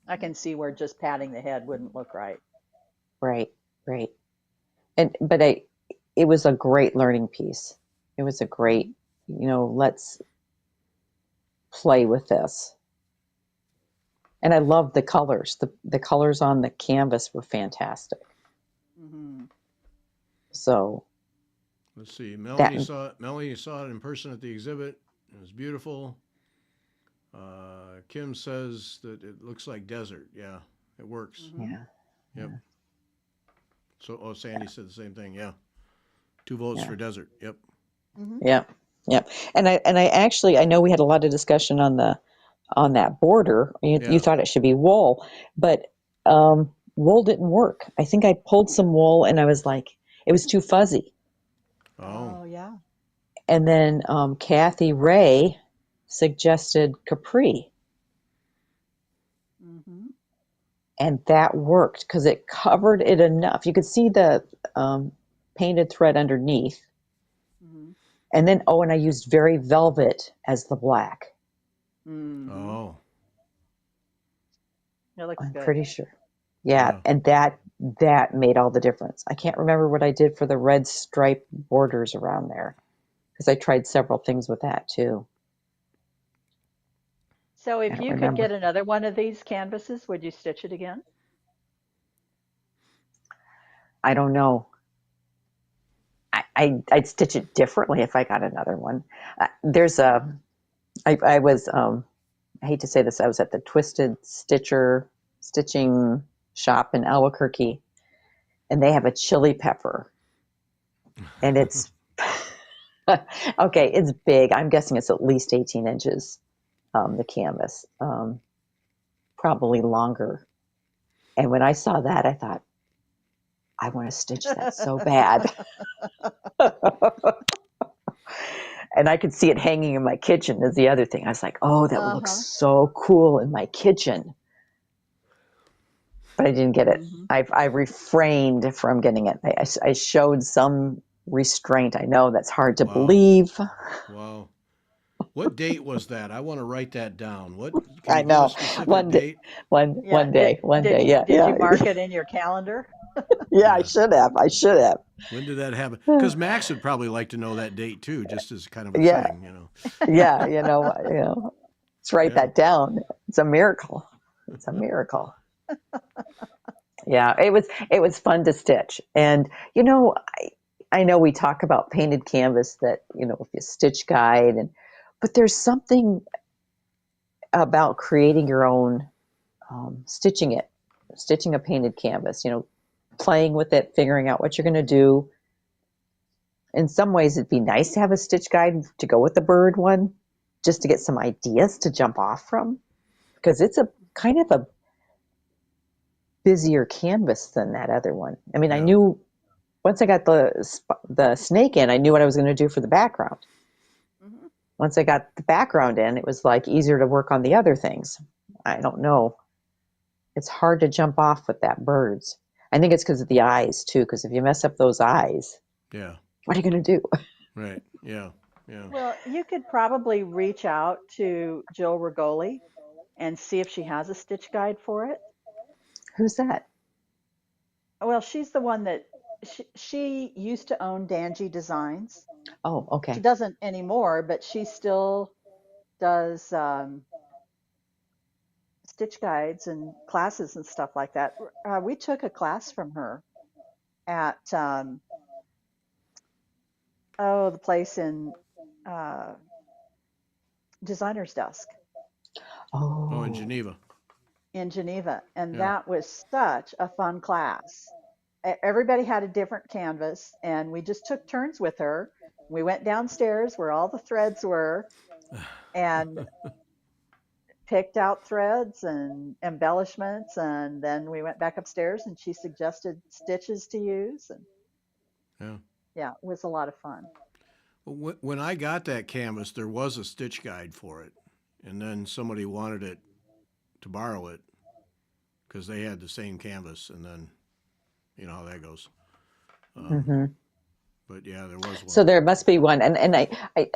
I can see where just padding the head wouldn't look right. right, right. But it was a great learning piece. It was a great, Hmm. let's play with this. And I loved the colors. The colors on the canvas were fantastic. Hmm. So Let's see. that Melanie saw it in person at the exhibit. It was beautiful. Kim says that it looks like desert. Yeah, it works. Hmm. yeah, Yep. yeah, So, Sandy said the same thing. Yeah. 2 votes yeah, for desert. Yep. Hmm. yeah, yeah. And I actually I know we had a lot of discussion on that border. You Yeah. thought it should be wool, but wool didn't work. I think I pulled some wool and I was like, it was too fuzzy. Oh. Oh, yeah. And then Kathy Ray suggested capri, Hmm. and that worked because it covered it enough. You could see the painted thread underneath. Hmm. And then, and I used very velvet as the black. Hmm. Oh. It looks I'm good. pretty sure. Yeah, Yeah. and that made all the difference. I can't remember what I did for the red stripe borders around there because I tried several things with that too. So I if don't you could get remember. another one of these canvases, would you stitch it again? I don't know. I'd stitch it differently if I got another one. There's a I was I hate to say this. I was at the Twisted Stitcher stitching shop in Albuquerque, and they have a chili pepper, and it's okay. It's big. I'm guessing it's at least 18 inches. The canvas, probably longer. And when I saw that, I thought, I want to stitch that so bad. And I could see it hanging in my kitchen is the other thing. I was like, oh, that would look Uh-huh. so cool in my kitchen. But I didn't get it. Hmm. I refrained from getting it. I showed some restraint. I know that's hard to Wow. believe. Wow. What date was that? I want to write that down. What can I you give a know. specific One day, date? Yeah. one day. Yeah, Did yeah, you mark it in your calendar? yeah. I Yeah. should have. I should have. When did that happen? Because Max would probably like to know that date too, just as kind of a Yeah, thing, you know. yeah. Let's write Yeah. that down. It's a miracle. It's a miracle. Yeah, it was fun to stitch, and I know we talk about painted canvas that if you stitch guide, but there's something about creating your own, stitching a painted canvas. Playing with it, figuring out what you're going to do. In some ways, it'd be nice to have a stitch guide to go with the bird one, just to get some ideas to jump off from, because it's a kind of a busier canvas than that other one. I mean, I Yeah. knew once I got the snake in, I knew what I was going to do for the background. Hmm. Once I got the background in, it was like easier to work on the other things. I don't know. It's hard to jump off with that birds. I think it's because of the eyes too. Because if you mess up those eyes, Yeah. what are you going to do? Right. Yeah. Yeah. Well, you could probably reach out to Jill Rigoli and see if she has a stitch guide for it. Who's that? Well, she's the one that she used to own Dangy Designs. Oh, She okay. doesn't anymore, but she still does stitch guides and classes and stuff like that. We took a class from her at the place in uh, Designer's Desk Oh, in Oh, Geneva. in Geneva, and Yeah. that was such a fun class. Everybody had a different canvas, and we just took turns with her. We went downstairs where all the threads were and picked out threads and embellishments, and then we went back upstairs and she suggested stitches to use, and Yeah. yeah, it was a lot of fun. When I got that canvas, there was a stitch guide for it, and then somebody wanted it to borrow it because they had the same canvas, and then you know how that goes. Um, hmm. but yeah, there was So one. there must be one, and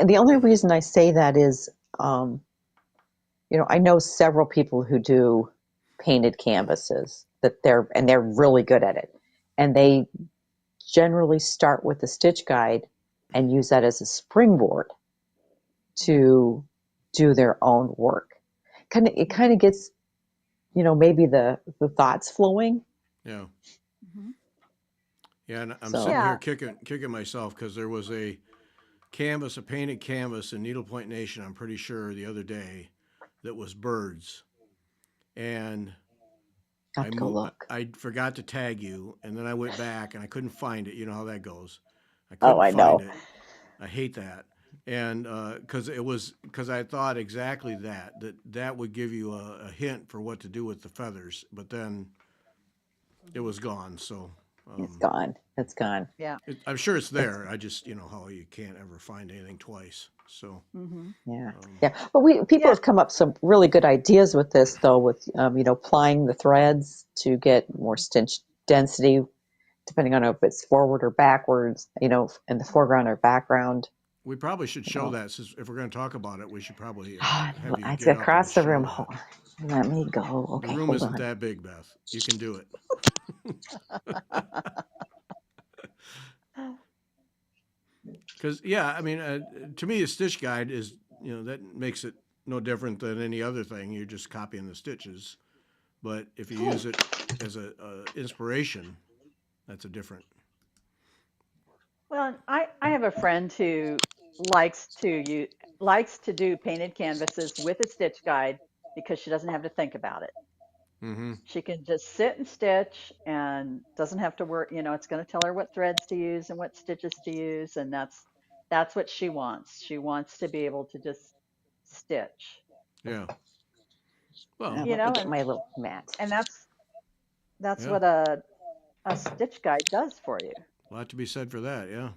the only reason I say that is, um, I know several people who do painted canvases they're really good at it, and they generally start with the stitch guide and use that as a springboard Hmm. to do their own work. It kind of gets maybe the thoughts flowing. Yeah. Hmm. Yeah, and I'm sitting So here Yeah. kicking myself because there was a canvas, a painted canvas in Needlepoint Nation. I'm pretty sure the other day that was birds, and I have to go look. I forgot to tag you, and then I went back and I couldn't find it. You know how that goes. I Oh, couldn't I find know. it. I hate that. And because I thought exactly that would give you a hint for what to do with the feathers, but then it Hmm. was gone. So It's um, gone. It's gone. Yeah. I'm sure it's It's there. I just how you can't ever find anything twice. So Hmm. Yeah, um, yeah. But people Yeah. have come up some really good ideas with this, though, with plying the threads to get more stitch density, depending on if it's forward or backwards, in the foreground or background. we probably should show So, that since if we're going to talk about it, we should probably have you it's get up and across the room. show that. Let me go. The Okay, room hold isn't on. that big, Beth. You can do it. Because yeah, I mean, to me, a stitch guide is that makes it no different than any other thing. You're just copying the stitches. But if you use it as a inspiration, that's a different. Well, I have a friend who likes to you likes to do painted canvases with a stitch guide because she doesn't have to think about it. Mm-hmm. She can just sit and stitch and doesn't have to work. It's going to tell her what threads to use and what stitches to use, and that's what she wants. She wants to be able to just stitch. Yeah. Well, Let me get And my little mat. that's yeah. what a stitch guide does for you. A lot to be said for that. Yeah.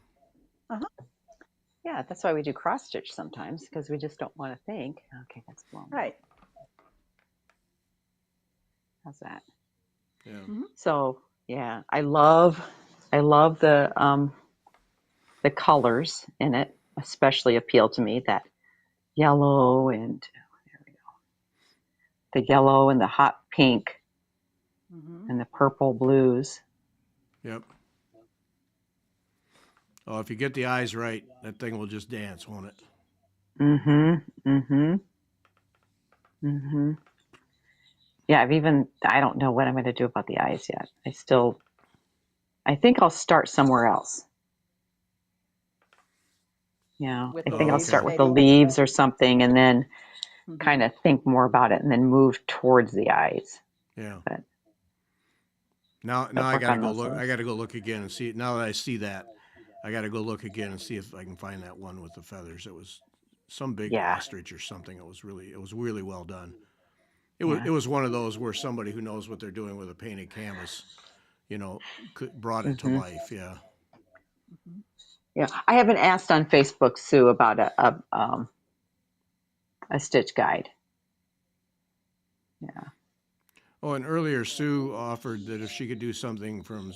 Uh-huh. Yeah, that's why we do cross stitch sometimes, because we just don't want to think. Okay, that's blown out. Right. How's that? Yeah. Hmm. So yeah, I love the colors in it, especially appeal to me. That yellow and there we go. The yellow and the hot pink Hmm. and the purple blues. Yep. Oh, if you get the eyes right, that thing will just dance, won't it? Mm-hmm. Mm-hmm. Mm-hmm. Yeah, I don't know what I'm going to do about the eyes yet. I think I'll start somewhere else. Yeah, With I the think I'll Oh, leaves, start okay. with the maybe. leaves or something and then Hmm. kind of think more about it and then move towards the eyes. Yeah. But, Now but I work got to on go those look. I things. got to go look again and see. Now that I see that, I got to go look again and see if I can find that one with the feathers. It was some big Yeah, ostrich or something. It was really well done. yeah. It was one of those where somebody who knows what they're doing with a painted canvas, you know, brought it to Hmm. life. Yeah. Hmm. Yeah, I haven't asked on Facebook, Sue, about a stitch guide. Yeah, Oh, and earlier Sue offered that if she could do something from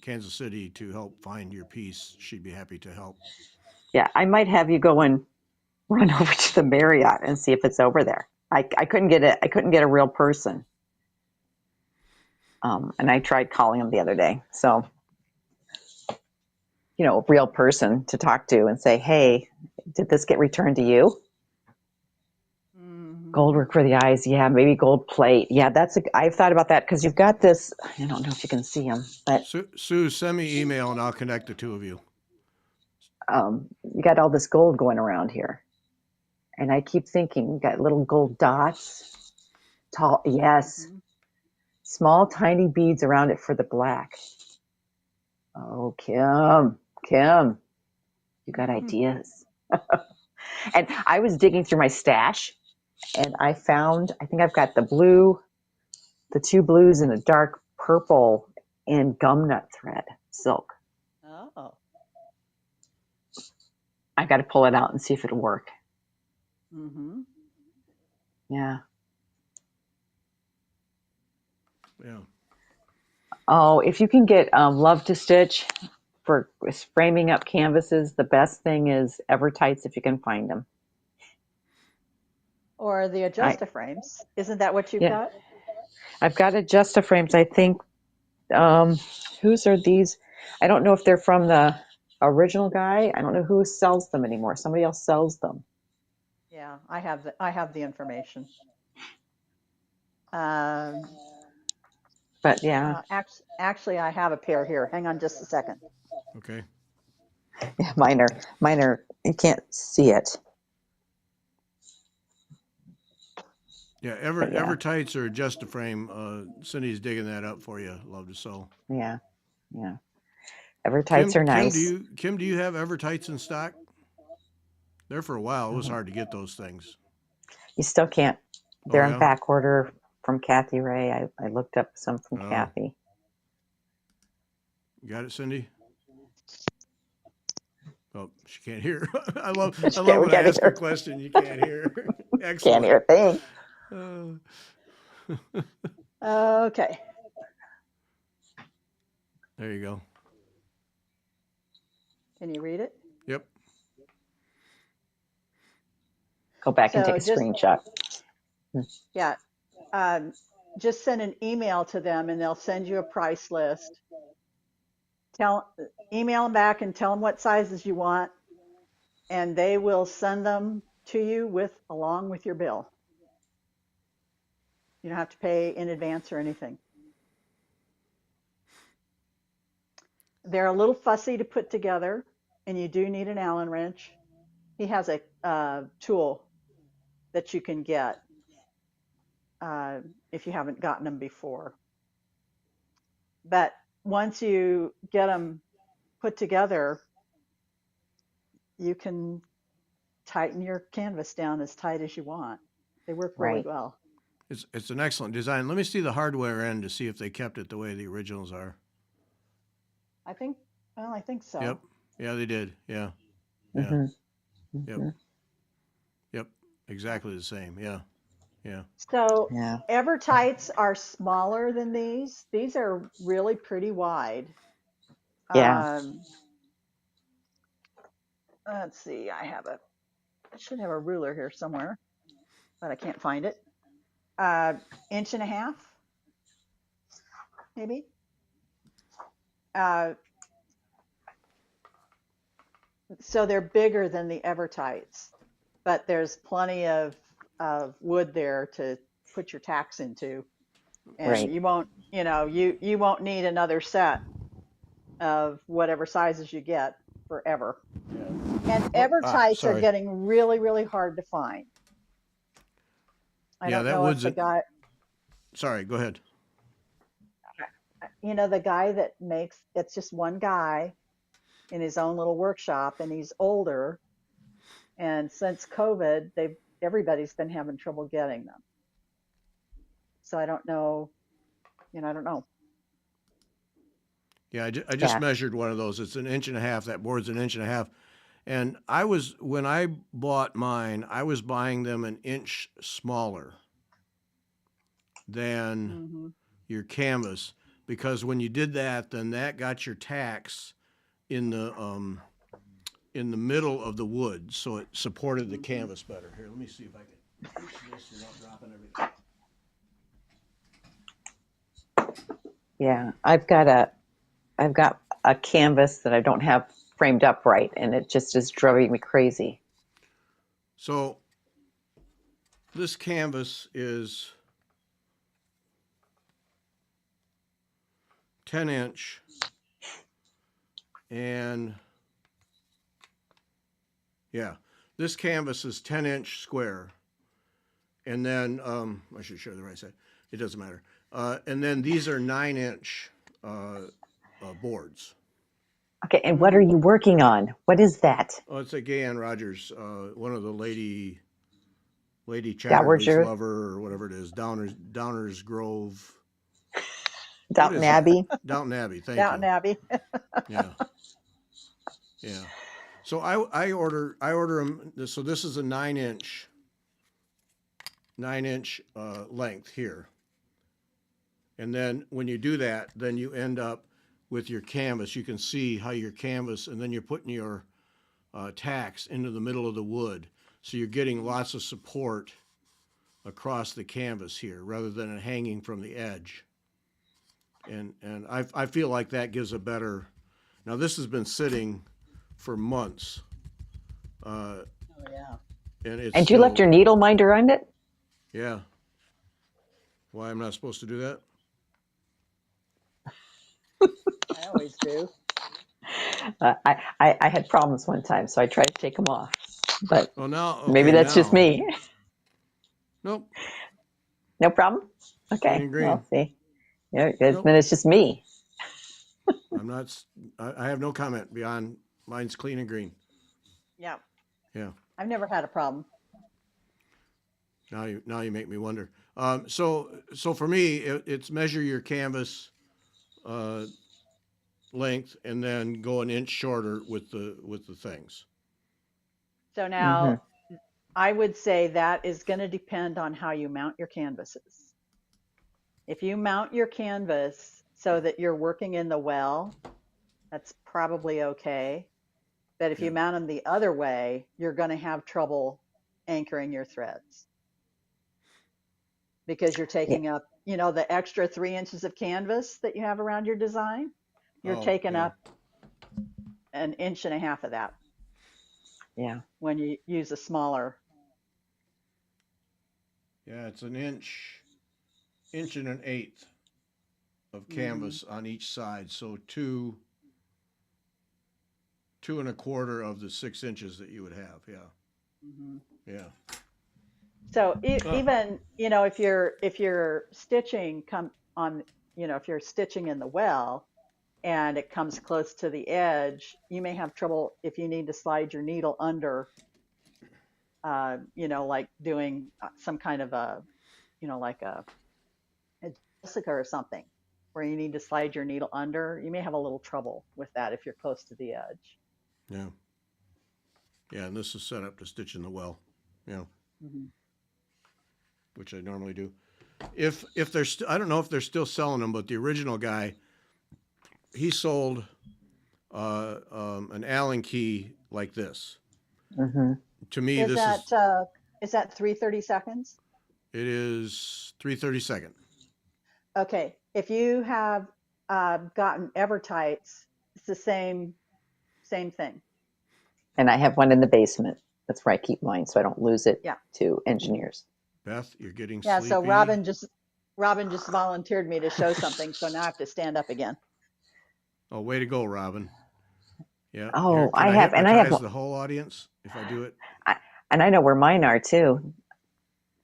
Kansas City to help find your piece, she'd be happy to help. yeah. I might have you go and run over to the Marriott and see if it's over there. I couldn't get it. I couldn't get a real person, and I tried calling him the other day. So a real person to talk to and say, hey, did this get returned to you? Gold Hmm. work for the eyes, yeah, maybe gold plate, yeah. I've thought about that because you've got this. I don't know if you can see them, but Sue, send me email and I'll connect the two of you. you got all this gold going around here, and I keep thinking you got little gold dots, tall, yes, Hmm. small tiny beads around it for the black. Oh, Kim, you got ideas. And I was digging through my stash, and I think I've got the two blues and a dark purple in gumnut thread silk. Oh. I got to pull it out and see if it'll work. Hmm. Yeah. Yeah. Oh, if you can get Love to Stitch for framing up canvases, the best thing is Evertights if you can find them. Or the I Adjust-A-Frames. Isn't that what you've Yeah, got? I've got Adjust-A-Frames. I think um, whose are these? I don't know if they're from the original guy. I don't know who sells them anymore. Somebody else sells them. Yeah, I have the information. Um, But yeah, actually, I have a pair here. Hang on just a second. Okay. yeah, mine are. You can't see it, Yeah. but yeah, Ever tights or just a frame. Cindy's digging that up for you. Love to sew. yeah, yeah. Evertights are nice. Kim, do you have ever tights in stock? There for a while, it was Mhm. hard to get those things. You still can't. Oh They're in yeah. back order from Kathy Ray. I looked up some from Oh, Kathy. you got it, Cindy. Oh, she can't hear. I We love when I can't ask a hear. question you can't hear. Can't Excellent. hear a thing. Uh, Okay. there you go. Can you read it? Yep. Go back and take So a screenshot. yeah, um, just send an email to them and they'll send you a price list. Tell, email them back and tell them what sizes you want, and they will send them to you along with your bill. You don't have to pay in advance or anything. They're a little fussy to put together, and you do need an Allen wrench. He has a tool that you can get. if you haven't gotten them before. But once you get them put together, you can tighten your canvas down as tight as you want. They work really Right. well. It's an excellent design. Let me see the hardware end to see if they kept it the way the originals are. I think, well, I think so. Yep. Yeah, they did. Yeah. Yeah. Hmm. Yep. Hmm. Yep. Exactly the same. Yeah. Yeah. So Yeah. Evertights are smaller than these. These are really pretty wide. Yeah. Um, let's see, I should have a ruler here somewhere, but I can't find it. Uh, inch and a half, maybe. Uh, so they're bigger than the Evertights, but there's plenty of wood there to put your tacks into, and Right. you won't, you won't need another set of whatever sizes you get forever. And What? Ah, Evertights are sorry. getting really, really hard to find. I Yeah, don't that know if wood's the an. guy, Sorry. Go ahead. the guy that makes it's just one guy in his own little workshop, and he's older. And since COVID, everybody's been having trouble getting them. So I don't know, I don't know. Yeah, I just Yeah. measured one of those. It's an inch and a half. That board's an inch and a half. And when I bought mine, I was buying them an inch smaller than Hmm. your canvas because when you did that, then that got your tacks in the middle of the wood, so it supported the Hmm. canvas better. Here, let me see if I can reach this without dropping everything. Yeah. I've got a canvas that I don't have framed up right, and it just is driving me crazy. So this canvas is 10 inch, and yeah, this canvas is 10 inch square, and then I should show the right side. It doesn't matter. And then these are 9 inch boards. Okay. And what are Hmm. you working on? What is that? Oh, it's a Gay Ann Rogers, one of the Lady Downward Chatterley's Your lover or whatever it is, Downers Grove. What Downton is that? Abbey? Downton Abbey. Thank Downton you. Abbey. Yeah, yeah. So I order them. So this is a 9 inch length here, and then when you do that, then you end up with your canvas. You can see how your canvas, and then you're putting your tacks into the middle of the wood, so you're getting lots of support across the canvas here rather than it hanging from the edge. And I feel like that gives a better. Now this has been sitting for months, uh, Oh yeah. and it's And you left still. your needle minder on it? Yeah. Why I'm not supposed to do that? I always do. I had problems one time, so I tried to take them off. But Well, now, maybe okay, that's just now, me. nope, No problem. clean Okay. and Well, green. see, yeah, Nope, then it's just me. I'm not. I have no comment beyond mine's clean and green. Yeah. Yeah. I've never had a problem. Now you make me wonder. So for me, it's measure your canvas uh, length and then go an inch shorter with the things. So now Hmm. I would say that is going to depend on how you mount your canvases. If you mount your canvas so that you're working in the well, that's probably okay. But if Yeah. you mount them the other way, you're going to have trouble anchoring your threads because you're Yeah. taking up, the extra 3 inches of canvas that you have around your design. You're Oh, taking yeah. up an inch and a half of that Yeah. when you use a smaller. Yeah. It's an inch and an eighth of Hmm. canvas on each side. So two and a quarter of the 6 inches that you would have. Yeah. Hmm. Yeah. So Oh, even, you know, if you're stitching come on, you know, if you're stitching in the well and it comes close to the edge, you may have trouble if you need to slide your needle under, you know, like doing some kind of a, you know, like a Jessica or something, where you need to slide your needle under. You may have a little trouble with that if you're close to the edge. yeah. Yeah, and this is set up to stitch in the well, you know, Hmm. which I normally do. If they're I don't know if they're still selling them, but the original guy, he sold an Allen key like this. Hmm. To me, Is this that is uh, is that 3/32? it is 3/32. Okay. If you have gotten Evertights, it's the same thing. And I have one in the basement. That's where I keep mine, so I don't lose it Yeah. to engineers. Beth, you're getting Yeah. So sleepy. Robin just volunteered me to show something, so now I have to stand up again. Oh, way to go, Robin. Yeah. Here, Oh, can I and I have, hypnotize the whole audience if I do it? I, and I know where mine are too.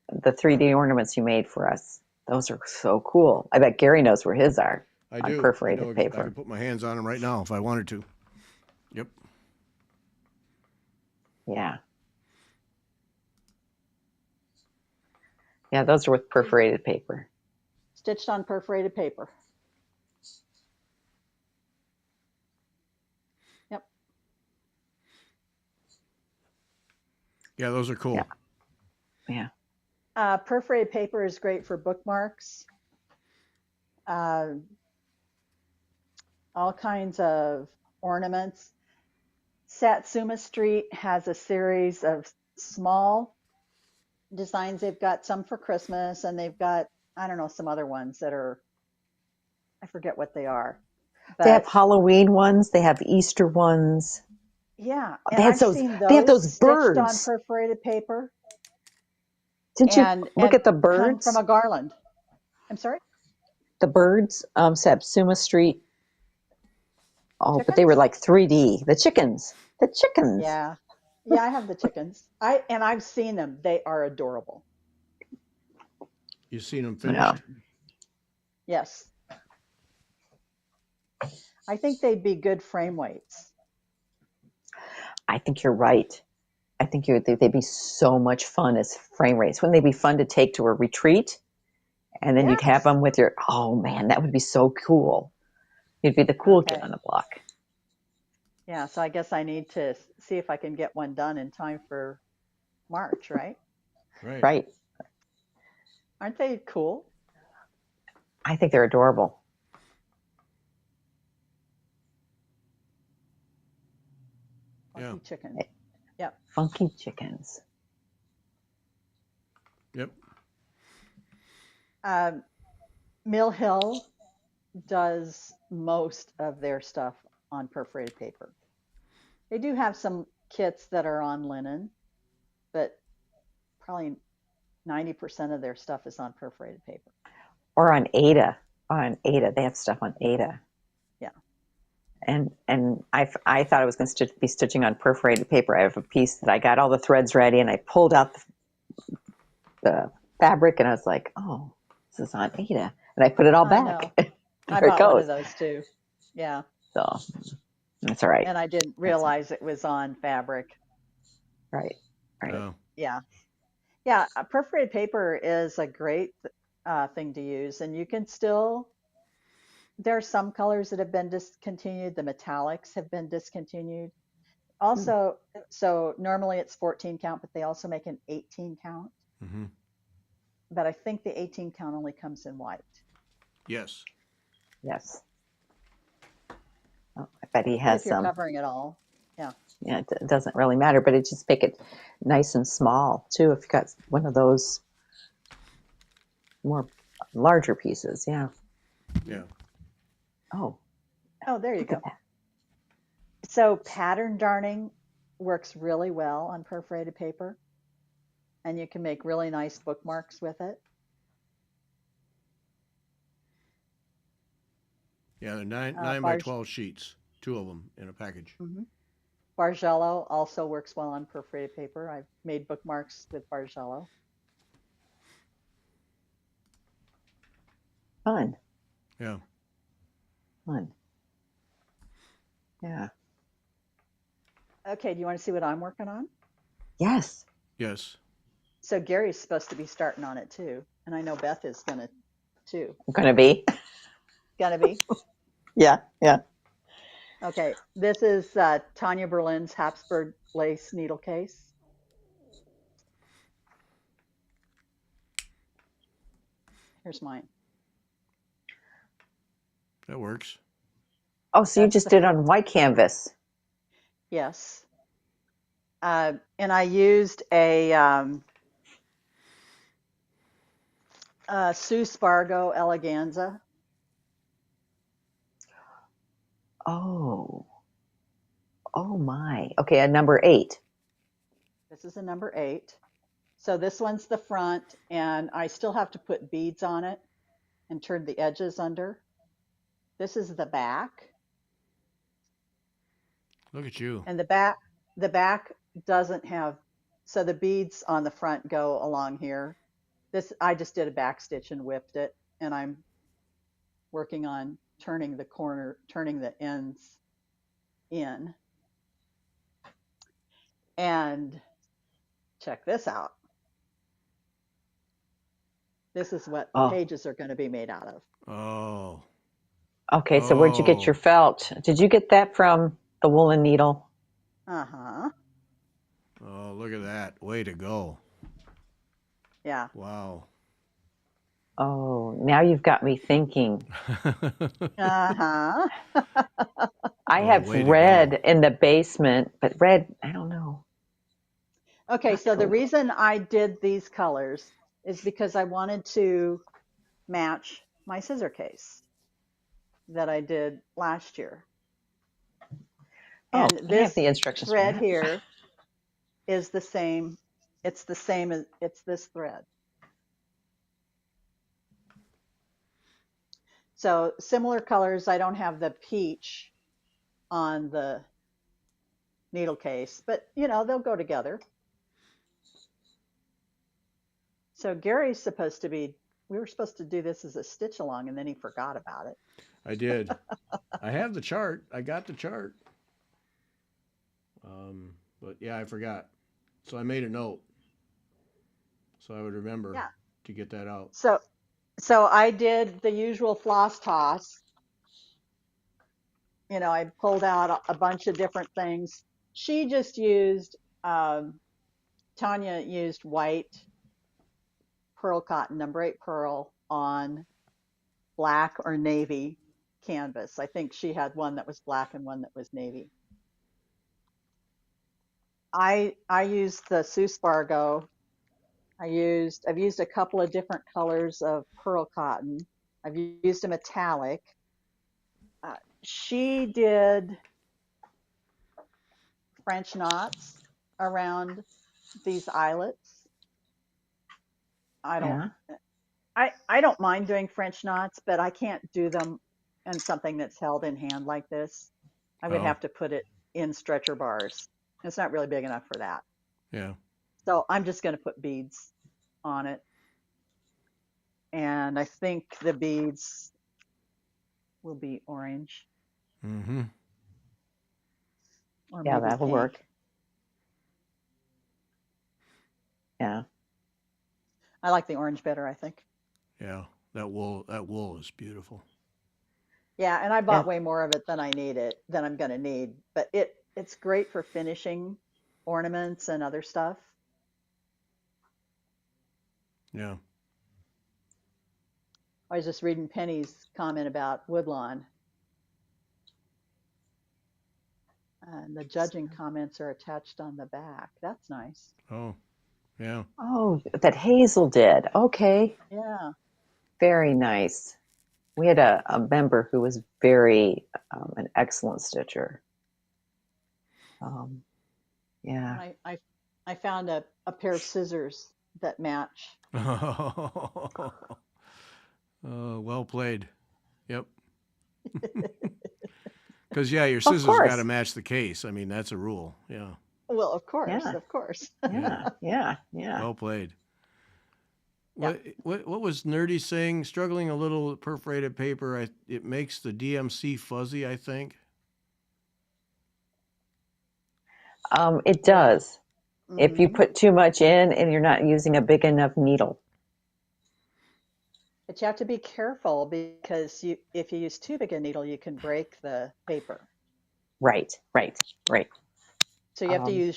The 3D ornaments you made for us. Those are so cool. I bet Gary knows where his are I on do. I perforated know. I paper. can put my hands on them right now if I wanted to. Yep. Yeah. Yeah, those are with perforated paper. Stitched on perforated paper. Yep. Yeah, those are Yeah. cool. Yeah. Perforated paper is great for bookmarks. Uh, all kinds of ornaments. Satsuma Street has a series of small designs. They've got some for Christmas, and they've got, I don't know, some other ones that are, I forget what they are. They have But Halloween ones, they have Easter ones. yeah, They and had I've those seen they have those those stitched on birds. perforated paper Didn't you and look at the hung from birds? a garland. I'm sorry, The birds, Satsuma Street. Oh, but they were chickens? like 3D. The chickens. The chickens. Yeah. Yeah, I have the chickens. I've seen them. They are adorable. You seen them No. finished? Yes. I think they'd be good frame weights. I think you're right. They'd be so much fun as frame rates. Wouldn't they be fun to take to a retreat? And then you'd have Yes. them with your, oh man, that would be so cool. You'd be the cool kid Okay. on the block. Yeah, so I guess I need to see if I can get one done in time for March, right? Right. Right. Aren't they cool? I think they're adorable. Yeah. Funky chicken. Yep. Funky chickens. Yep. Um, Mill Hill does most of their stuff on perforated paper. They do have some kits that are on linen, but probably 90% of their stuff is on perforated paper. Or on Ada. On Ada. They have stuff on Ada. Yeah. And I thought I was going to be stitching on perforated paper. I have a piece that I got all the threads ready, and I pulled out the fabric, and I was like, oh, this is on Ada. And I put it all I back. know. I There it bought one of goes. those too. Yeah. So that's all right. And I didn't That's realize it was on fabric. right. Right. Oh. Yeah. Yeah. Perforated paper is a great thing to use. And you can still, there are some colors that have been discontinued. The metallics have been discontinued. Hmm. Also, so normally it's 14 count, but they also make an 18 count. Mm-hmm. But I think the 18 count only comes in white. Yes. Yes. Oh, I bet he But has if you're some. covering it all, yeah. Yeah, it doesn't really matter, but it just make it nice and small too. If you got one of those more larger pieces, yeah. Yeah. Oh, Oh, there you look at go. that. So pattern darning works really well on perforated paper, and you can make really nice bookmarks with it. Yeah. They're nine Uh, nine by Barge, 12 sheets. Two of them in a package. mhm. Bargello also works well on perforated paper. I've made bookmarks with Bargello. Fun. Yeah. Fun. Yeah. Okay, do you want to see what I'm working on? Yes. Yes. So Gary's supposed to be starting on it too, and I know Beth is gonna too. Gonna be. Gonna be. Yeah. Yeah. Okay, this is Tanya Berlin's Habsburg lace needle case. Here's mine. That works. Oh, so you That's just the did on white canvas. yes. And I used a Sue Spargo eleganza. Oh. Oh my. Okay, a number 8. This is a number 8. So this one's the front, and I still have to put beads on it and turn the edges under. This is the back, Look at you. and the back doesn't have, so the beads on the front go along here. This I just did a back stitch and whipped it, and I'm working on turning the ends in. And check this out. This is what the Oh. pages are going to be made out of. Oh. Okay, so where'd you get your Oh. felt? Did you get that from the woolen needle? Uh-huh. Oh, look at that. Way to go. Yeah. Wow. Oh, now you've got me thinking. Uh-huh. I Oh, have way to red go. in the basement, but red, I don't know. Okay, Not so the totally. reason I did these colors is because I wanted to match my scissor case that I did last year. Oh, And I have this the instructions for thread that. here is the same. It's the same as it's this thread. So similar colors. I don't have the peach on the needle case, but they'll go together. So Gary's supposed to be, we were supposed to do this as a stitch along, and then he forgot about it. I did. I have the chart. I got the chart. But yeah, I forgot. So I made a note so I would remember Yeah. to get that out. So I did the usual floss toss. I pulled out a bunch of different things. She just used, Tanya used white pearl cotton, number 8 pearl on black or navy canvas. I think she had one that was black and one that was navy. I used the Sue Spargo. I've used a couple of different colors of pearl cotton. I've used a metallic. She did French knots around these eyelets. I don't Yeah. I don't mind doing French knots, but I can't do them in something that's held in hand like this. I would Oh, have to put it in stretcher bars. It's not really big enough for that. yeah. So I'm just going to put beads on it. And I think the beads will be orange Mm-hmm. or Yeah, maybe that'll pink. work. Yeah. I like the orange better, I think. Yeah. That wool is beautiful. Yeah, and I Yeah. bought way more of it than I'm going to need, but it's great for finishing ornaments and other stuff. Yeah. I was just reading Penny's comment about Woodlawn, and the judging comments are attached on the back. That's nice. Oh, yeah. Oh, that Hazel did. Okay. Yeah. Very nice. We had a member who was very an excellent stitcher. Yeah. And I found a pair of scissors that match. Well played. Yep. Because yeah, your Of scissors got to course. match the case. I mean, that's a rule. Yeah. Well, of course, Yeah. of course. Yeah. Yeah. Yeah. Yeah. Well played. Yeah. What was Nerdy saying? Struggling a little with perforated paper. It makes the DMC fuzzy, I think. It Yeah. does. If you Hmm. put too much in and you're not using a big enough needle. But you have to be careful because if you use too big a needle, you can break the paper. Right, right, right. So you have to Um, use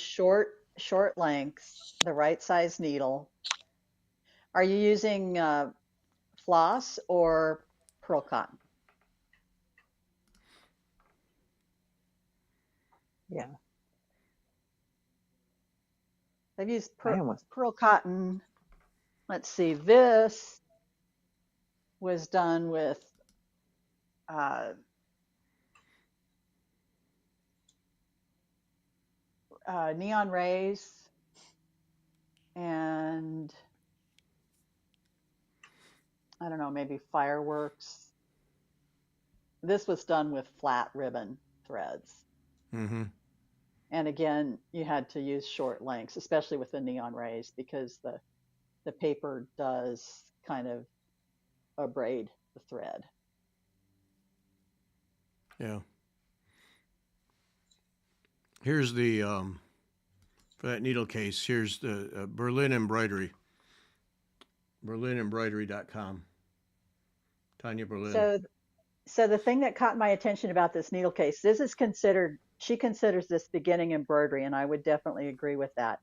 short lengths, the right size needle. Are you using floss or pearl cotton? yeah, I've used I almost, pearl cotton. Let's see, this was done with uh, neon rays and I don't know, maybe fireworks. This was done with flat ribbon threads. Mm-hmm. And again, you had to use short lengths, especially with the neon rays, because the paper does kind of abrade the thread. Yeah. Here's the for that needle case. Here's the Berlin Embroidery. BerlinEmbroidery.com. Tanya Berlin. So, so the thing that caught my attention about this needle case, this is considered, she considers this beginning embroidery, and I would definitely agree with that.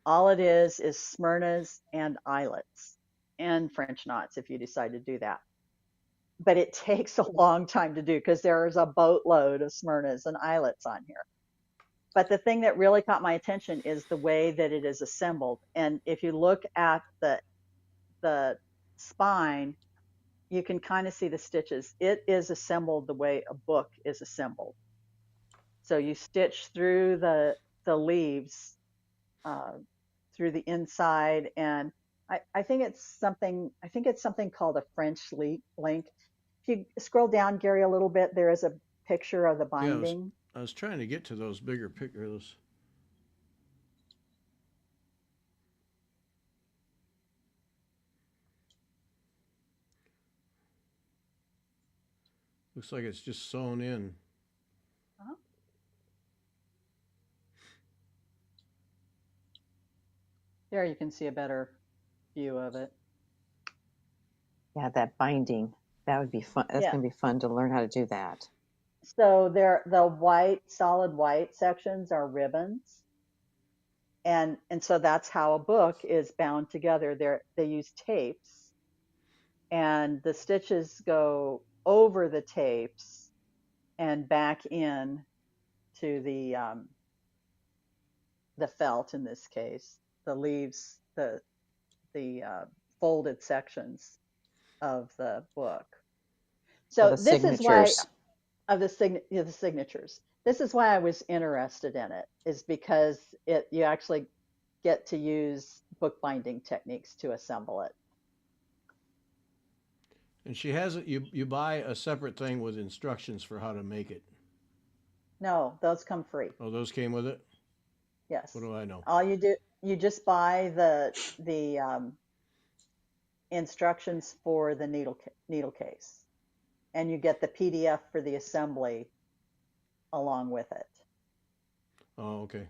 All it is Smyrnas and eyelets and French knots if you decide to do that. But it takes a long time to do because there's a boatload of Smyrnas and eyelets on here. But the thing that really caught my attention is the way that it is assembled. And if you look at the spine, you can kind of see the stitches. It is assembled the way a book is assembled. So you stitch through the leaves uh, through the inside, and I think it's something. I think it's something called a French link. If you scroll down, Gary, a little bit, there is a picture of the Yeah, binding. I was trying to get to those bigger pictures. Looks like it's just sewn in. Uh-huh. There you can see a better view of it. yeah, that binding. That would be fun. That's Yeah. going to be fun to learn how to do that. So there, the white, solid white sections are ribbons, and so that's how a book is bound together. They use tapes, and the stitches go over the tapes and back in to the felt in this case, the leaves, the folded sections of the book. For So the this is why signatures. of the signatures. This is why I was interested in it, is because you actually get to use bookbinding techniques to assemble it. And she has it. You buy a separate thing with instructions for how to make it. No, those come free. Oh, those came with it. What Yes. do I know? All you do, you just buy the instructions for the needle case, and you get the PDF for the assembly along with it. Oh, okay.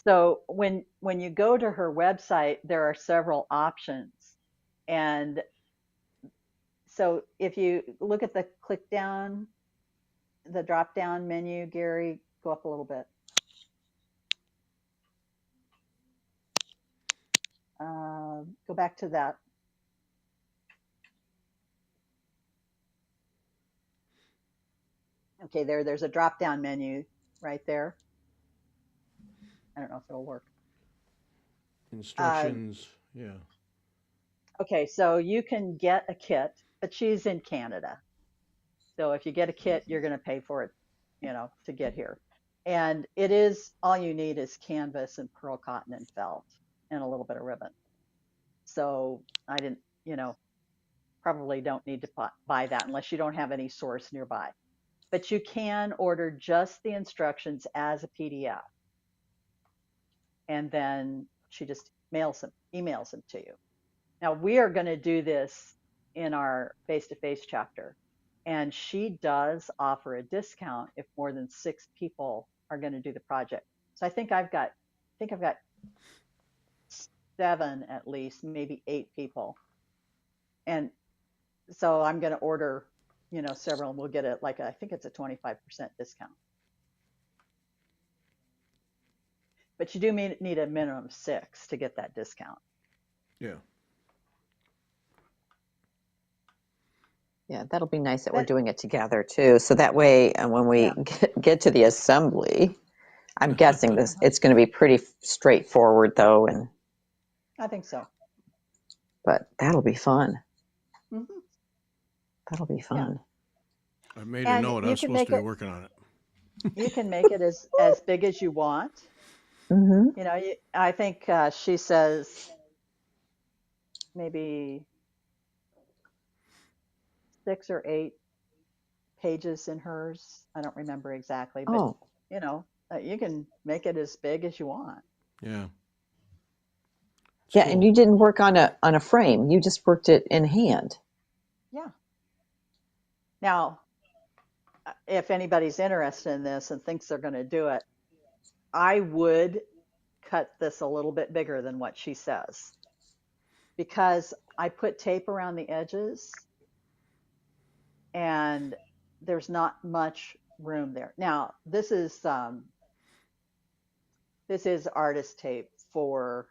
So when you go to her website, there are several options, and so if you look at the click down, the drop down menu, Gary, go up a little bit. Go back to that. Okay, there's a drop down menu right there. I don't know if it'll work. Uh, Instructions. Yeah. okay, so you can get a kit, but she's in Canada. So if you get a kit, you're going to pay for it, to get here. And it is all you need is canvas and pearl cotton and felt and a little bit of ribbon. So I didn't, probably don't need to buy that unless you don't have any source nearby. But you can order just the instructions as a PDF, and then she just emails them to you. Now we are going to do this in our face-to-face chapter, and she does offer a discount if more than 6 people are going to do the project. So I think I've got 7 at least, maybe 8 people, and so I'm going to order, several, and we'll get it I think it's a 25% discount. But you do need a minimum of 6 to get that discount. Yeah. Yeah, that'll be nice that we're But doing it together too. So that way, when we yeah, get to the assembly, I'm guessing it's going to be pretty straightforward though, I think so. but that'll be fun. Hmm. That'll be Yeah, fun. I made a and note. I you was can supposed make to be it. working on it. You can make it as big as you want. Mm-hmm. I think she says maybe 6 or 8 pages in hers. I don't remember exactly, but Oh, you can make it as big as you want. Yeah. It's yeah, and cool. you didn't work on a frame. You just worked it in hand. Yeah. Now, if anybody's interested in this and thinks they're going to do it, I would cut this a little bit bigger than what she says, because I put tape around the edges and there's not much room there. Now, this is artist tape for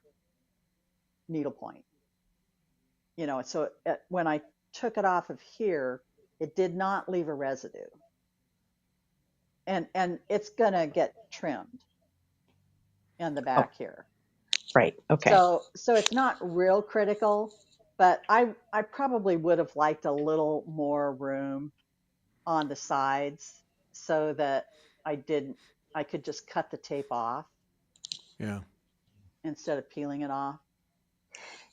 needlepoint. So when I took it off of here, it did not leave a residue, and it's gonna get trimmed in the Oh, back here. right. Okay. So it's not real critical, but I probably would have liked a little more room on the sides so that I didn't I could just cut the tape off Yeah. Yeah, instead of peeling it off.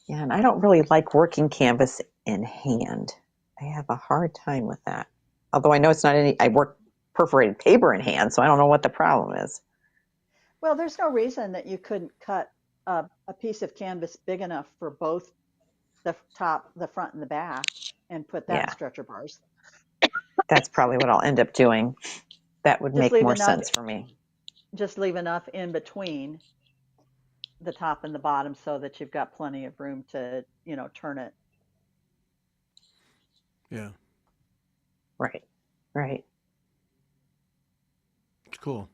and I don't really like working canvas in hand. I have a hard time with that. Although I know it's not any, I work perforated paper in hand, so I don't know what the problem is. Well, there's no reason that you couldn't cut a piece of canvas big enough for both the top, the front, and the back, and put that in Yeah, stretcher bars. that's probably what I'll end up doing. That would Just make leave more enough, sense for me. just leave enough in between the top and the bottom so that you've got plenty of room to, turn it. Yeah. Right, right. It's cool.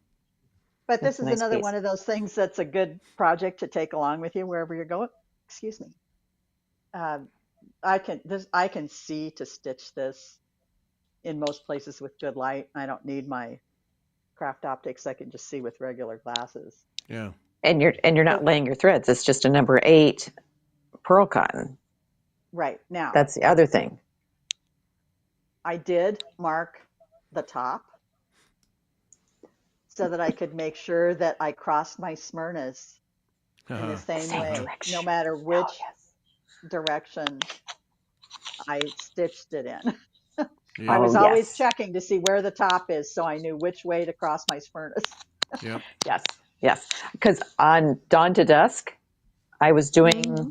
But That's this a is nice another piece. one of those things that's a good project to take along with you wherever you're going. Excuse me. Um, I can see to stitch this in most places with good light. I don't need my craft optics. I can just see with regular glasses. Yeah. And you're So not laying your threads. It's just a number 8 pearl cotton. right now, That's the other thing. I did mark the top so that I could make sure that I crossed my Smyrnas in the same Same way, no direction. matter Oh which yes. direction I stitched it in. I Yep. was Oh always yes. checking to see where the top is so I knew which way to cross my furnace. Yep. Yes. Yes. Because on Dawn to Dusk, I was doing, Hmm.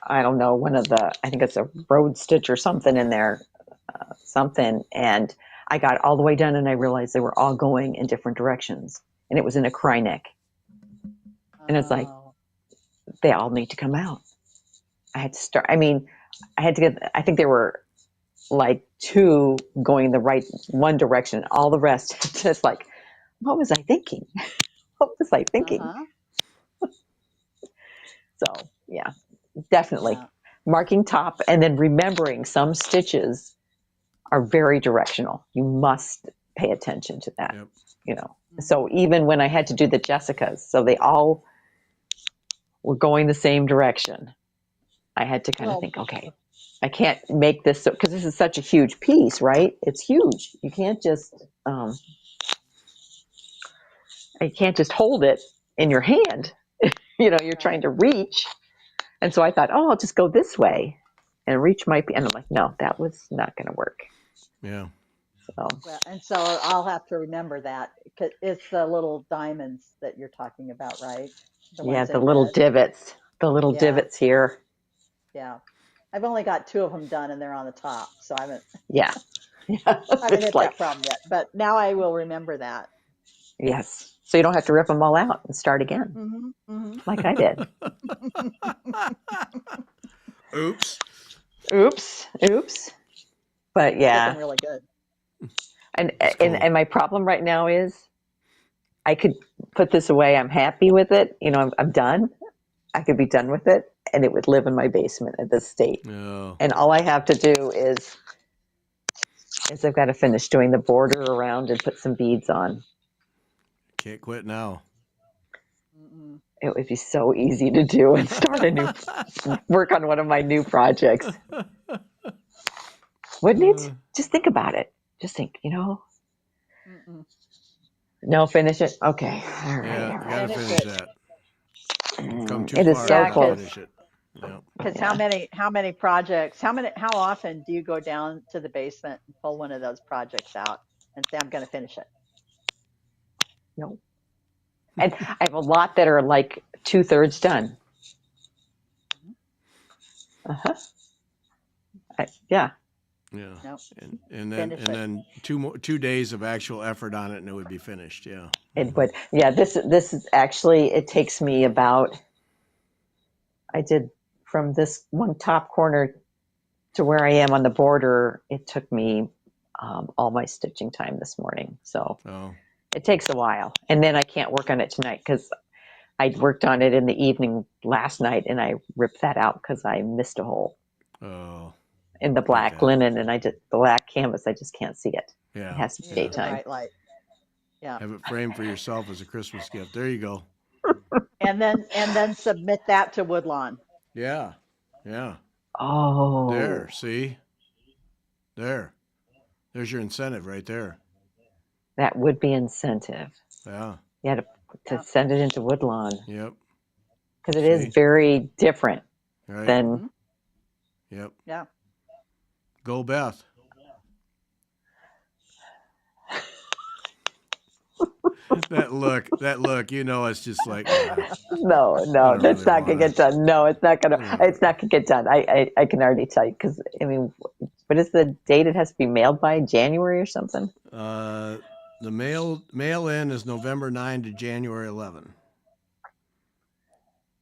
I don't know, one of the, I think it's a road stitch or something in there, something, and I got all the way done and I realized they were all going in different directions, and it was in a cry neck, and it's like Oh, they all need to come out. I had to start. I mean, I had to get. I think there were like 2 going the right one direction, all the rest just like, what was I thinking? What was I thinking? uh-huh. So yeah, definitely Yeah. marking top and then remembering some stitches are very directional. You must pay attention to that, Yep. you know. So Hmm. even when I had to do the Jessicas, so they all were going the same direction, I had to kind of Well, think, okay, I can't make this because this is such a huge piece, right? It's huge. Um, you can't just hold it in your hand. You're trying right. to reach. And so I thought, oh, I'll just go this way and reach my, and I'm like, no, that was not going to work. Yeah. So Well, and so I'll have to remember that 'cause it's the little diamonds that you're talking about, right? The yeah, ones the in little red. divots, the little Yeah. divots here. Yeah. I've only got 2 of them done and they're on the top. So I haven't Yeah. Yeah. I haven't It's hit like, that problem yet. But now I will remember that. yes. So you don't have to rip them all out and start again, Mm-hmm. Mm-hmm. like I did. Oops. Oops. But It's looking yeah, really good. and, It's and cool. and my problem right now is I could put this away. I'm happy with it. I'm done. I could be done with it, and it would live in my basement at this state. No, And all I have to do is I've got to finish doing the border around and put some beads on. can't quit now. Mm-mm. It would be so easy to do and start work on one of my new projects, wouldn't it? Just think about it. Just think, Mm-mm. no, finish it. Okay, all right, Yeah, all you got to right. Finish finish it. that. Come too It is far to so Yeah, not close. finish it. Yeah. because Yeah, how many projects, how often do you go down to the basement and pull one of those projects out and say, I'm going to finish it? no. And I have a lot that are like 2/3 done. Uh-huh. Yeah. Yeah. Nope. And then Finish it. 2 days of actual effort on it and it would be finished. Yeah. It would. Yeah. This is actually. It takes me about. I did from this one top corner to where I am on the border. It took me all my stitching time this morning. So Oh. it takes a while, and then I can't work on it tonight because I worked on it in the evening last night, and I ripped that out because I missed a hole Oh. in the black Okay. linen, and the black canvas. I just can't see it. It Yeah. has to be You need the Yeah. daytime. bright light. Yeah. Have it framed for yourself as a Christmas gift. There you go. And then submit that to Woodlawn. Yeah. Yeah. Oh, There. See? There. There's your incentive right there. that would be incentive. Yeah. Yeah, to Yeah. send it into Woodlawn Yep. because it is See? very different Right. than. Mm-hmm. Yep. Yeah. Go Beth. That look, it's just like, No, I no, don't that's really not gonna want get done. No, it's not gonna. to. It's not gonna get done. I can already tell you because I mean, what is the date it has to be mailed by? January or something? The mail in is November 9 to January 11.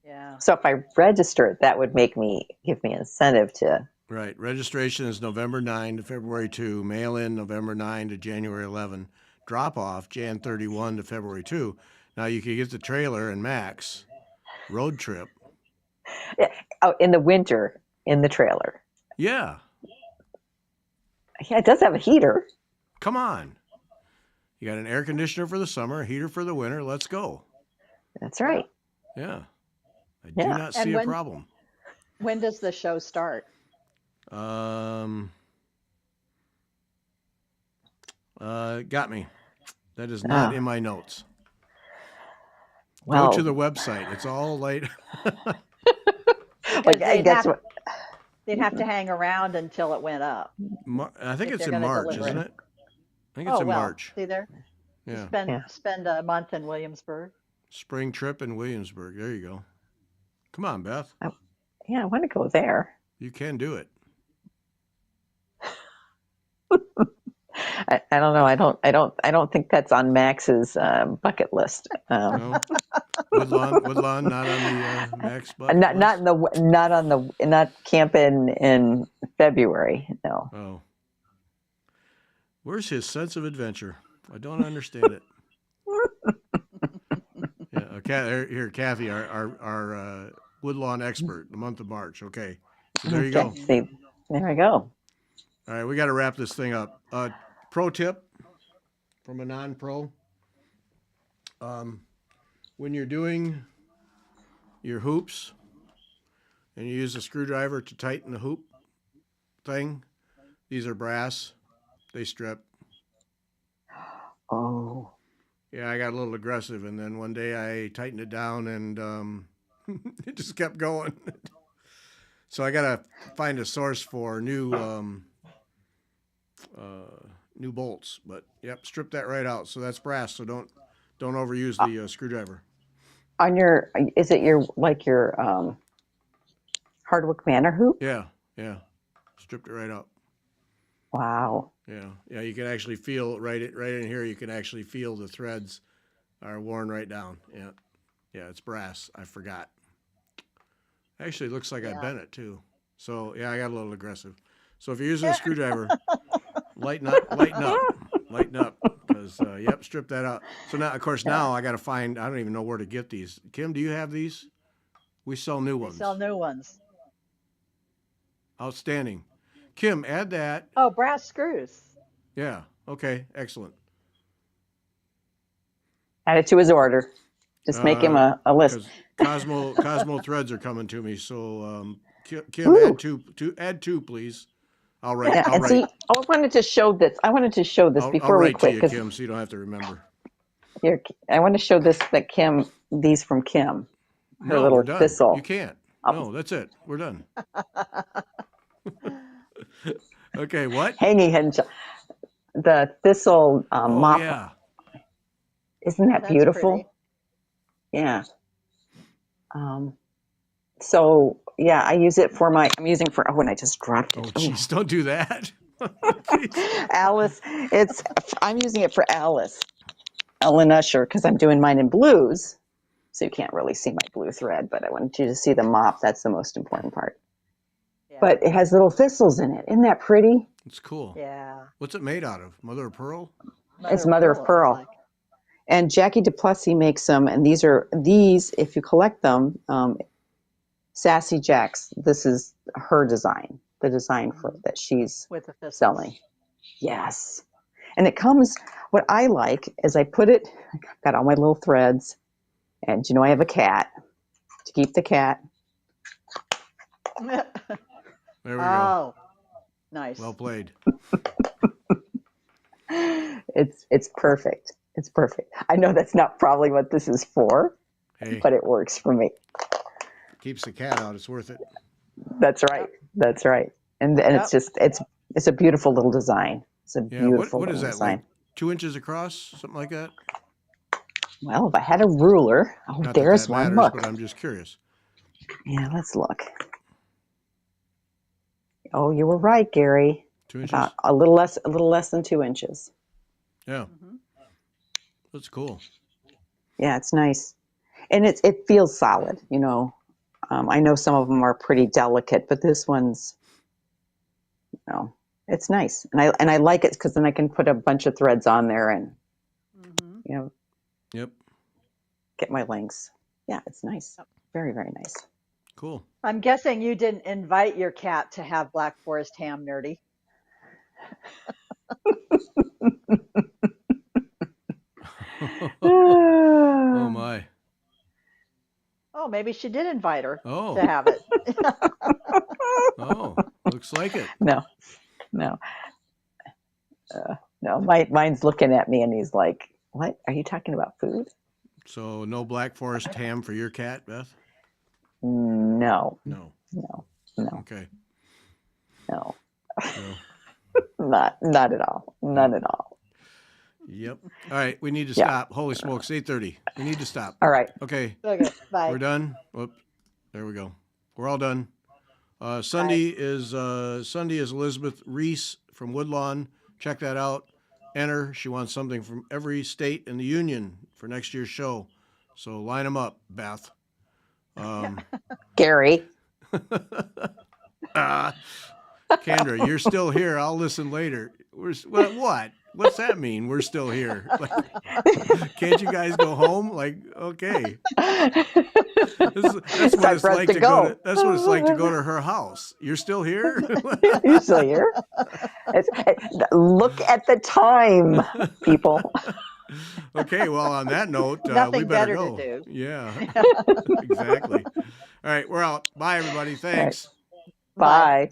Yeah. So if I register it, that would give me incentive to. Right. Registration is November 9 to February 2. Mail in November 9 to January 11. Drop off Jan 31 to February 2. Now you could get the trailer and Max road trip. Oh, in the winter in the trailer. Yeah. Yeah, it does have a heater. Come on. You got an air conditioner for the summer, a heater for the winter. Let's go. That's right. Yeah. I do Yeah. not see And a problem. when does the show start? Got me. That is not Oh, in my notes. Go to the well, website. It's all late. Because like I guess what? they'd have to hang around until it went up I think if it's they're in going to March, deliver isn't it. it? I think it's Oh in well, March. see there. You Yeah. Yeah. spend a month in Williamsburg. Spring trip in Williamsburg. There you go. Come on, Beth. Yeah, I want to go there. You can do it. I don't know. I don't think that's on Max's bucket list. No, Woodlawn, not on the Max bucket Not list. not camp in February. No. Oh, where's his sense of adventure? I don't understand it. Yeah, okay. Here, Kathy, our Woodlawn expert, the month of March. Okay, so there you Okay. go. See, there I go. All right, we got to wrap this thing up. Pro tip from a non-pro: when you're doing your hoops and you use a screwdriver to tighten the hoop thing, these are brass. They strip. Oh. Yeah, I got a little aggressive, and then one day I tightened it down, and it just kept going. So I gotta find a source for new bolts. But yep, strip that right out. So that's brass. So don't overuse the screwdriver. On your, is it your like your Hardwick Manor hoop? Yeah, yeah. Stripped it right up. Wow. Yeah, yeah. You can actually feel right in here. You can actually feel the threads are worn right down. Yeah, yeah. It's brass. I forgot. Actually, it looks like I Yeah. bent it too. So yeah, I got a little aggressive. So if you're using a screwdriver, lighten up, lighten up, lighten up. Because yep, strip that out. So now, of course, now I got to find. I don't even know where to get these. Kim, do you have these? We sell new They ones. sell new ones. Outstanding. Kim, add that. Oh, brass screws. Yeah. Okay. Excellent. Add it to his order. Just make him a list. Because Cosmo threads are coming to me. So Kim, Ooh. add two, please. I'll write. Yeah, I'll and write. see, I wanted to show this. I wanted to show this I'll before we write to quit you, because Kim, so you don't have to remember. here I want to show this that Kim. These from Kim. Her No, we're little done. thistle. You can't. Um, No, that's it. We're done. Okay. What? hanging head. The thistle Oh mop. yeah. Isn't that That's beautiful? pretty. Yeah. So yeah, I use it for my. I'm using for. Oh, and I just dropped it. Oh, jeez, don't do that. Alice, I'm using it for Alice, Ellen Usher, because I'm doing mine in blues. So you can't really see my blue thread, but I wanted you to see the mop. That's the most important part. Yeah. But it has little thistles in it. Isn't that pretty? It's cool. Yeah. What's it made out of? Mother of pearl? It's mother of it looks pearl. like. And Jackie Duplessis makes them, and these, if you collect them, Sassy Jacks, this is her design, the design for that she's With the thistles. selling. Yes. And it comes, what I like is I put it, I've got all my little threads, and I have a cat to keep the cat. There we go. Oh, nice. Well played. It's perfect. It's perfect. I know that's not probably what this is for, Hey, but it works for me. keeps the cat out. It's worth it. That's right. That's right. And it's just it's a beautiful little design. It's a Yeah. beautiful What is little that? design. Like 2 inches across, something like that. Well, if I had a ruler, Not there's that one. matters, Look. but I'm just curious. Yeah, let's look. Oh, you were right, Gary. 2 inches. About a little less than 2 inches. Yeah. That's cool. Yeah, it's nice, and it feels solid. I know some of them are pretty delicate, but this one's, it's nice, and I like it because then I can put a bunch of threads on there and Yep. get my lengths. Yeah, it's nice. Very, very nice. Cool. I'm guessing you didn't invite your cat to have Black Forest ham, Nerdy. Oh my. Oh, maybe she did invite her Oh. to have it. Oh. Looks like it. No. No, mine's looking at me and he's like, "What? Are you talking about food?" So no Black Forest ham for your cat, Beth? No. No. No. Okay. No. No. Not at all. None at all. Yep. All right. We need to Yeah. stop. Holy smokes. 8:30. We need to stop. All right. Okay. Okay, bye. We're done. Whoops. There we go. We're all done. Sunday is Elizabeth Reese from Woodlawn. Check that out. Enter. She wants something from every state in the union for next year's show. So line them up, Beth. Gary. Kendra, you're still here. I'll listen later. What? What's that mean? We're still here. Like, can't you guys go home? Like, okay. That's what it's like to go to. That's what it's like to go to her house. You're still here. You still here? Look at the time, people. Okay. Well, on that note, we Nothing better better to go. do. Yeah. Exactly. All right. We're out. Bye, everybody. Thanks. Bye.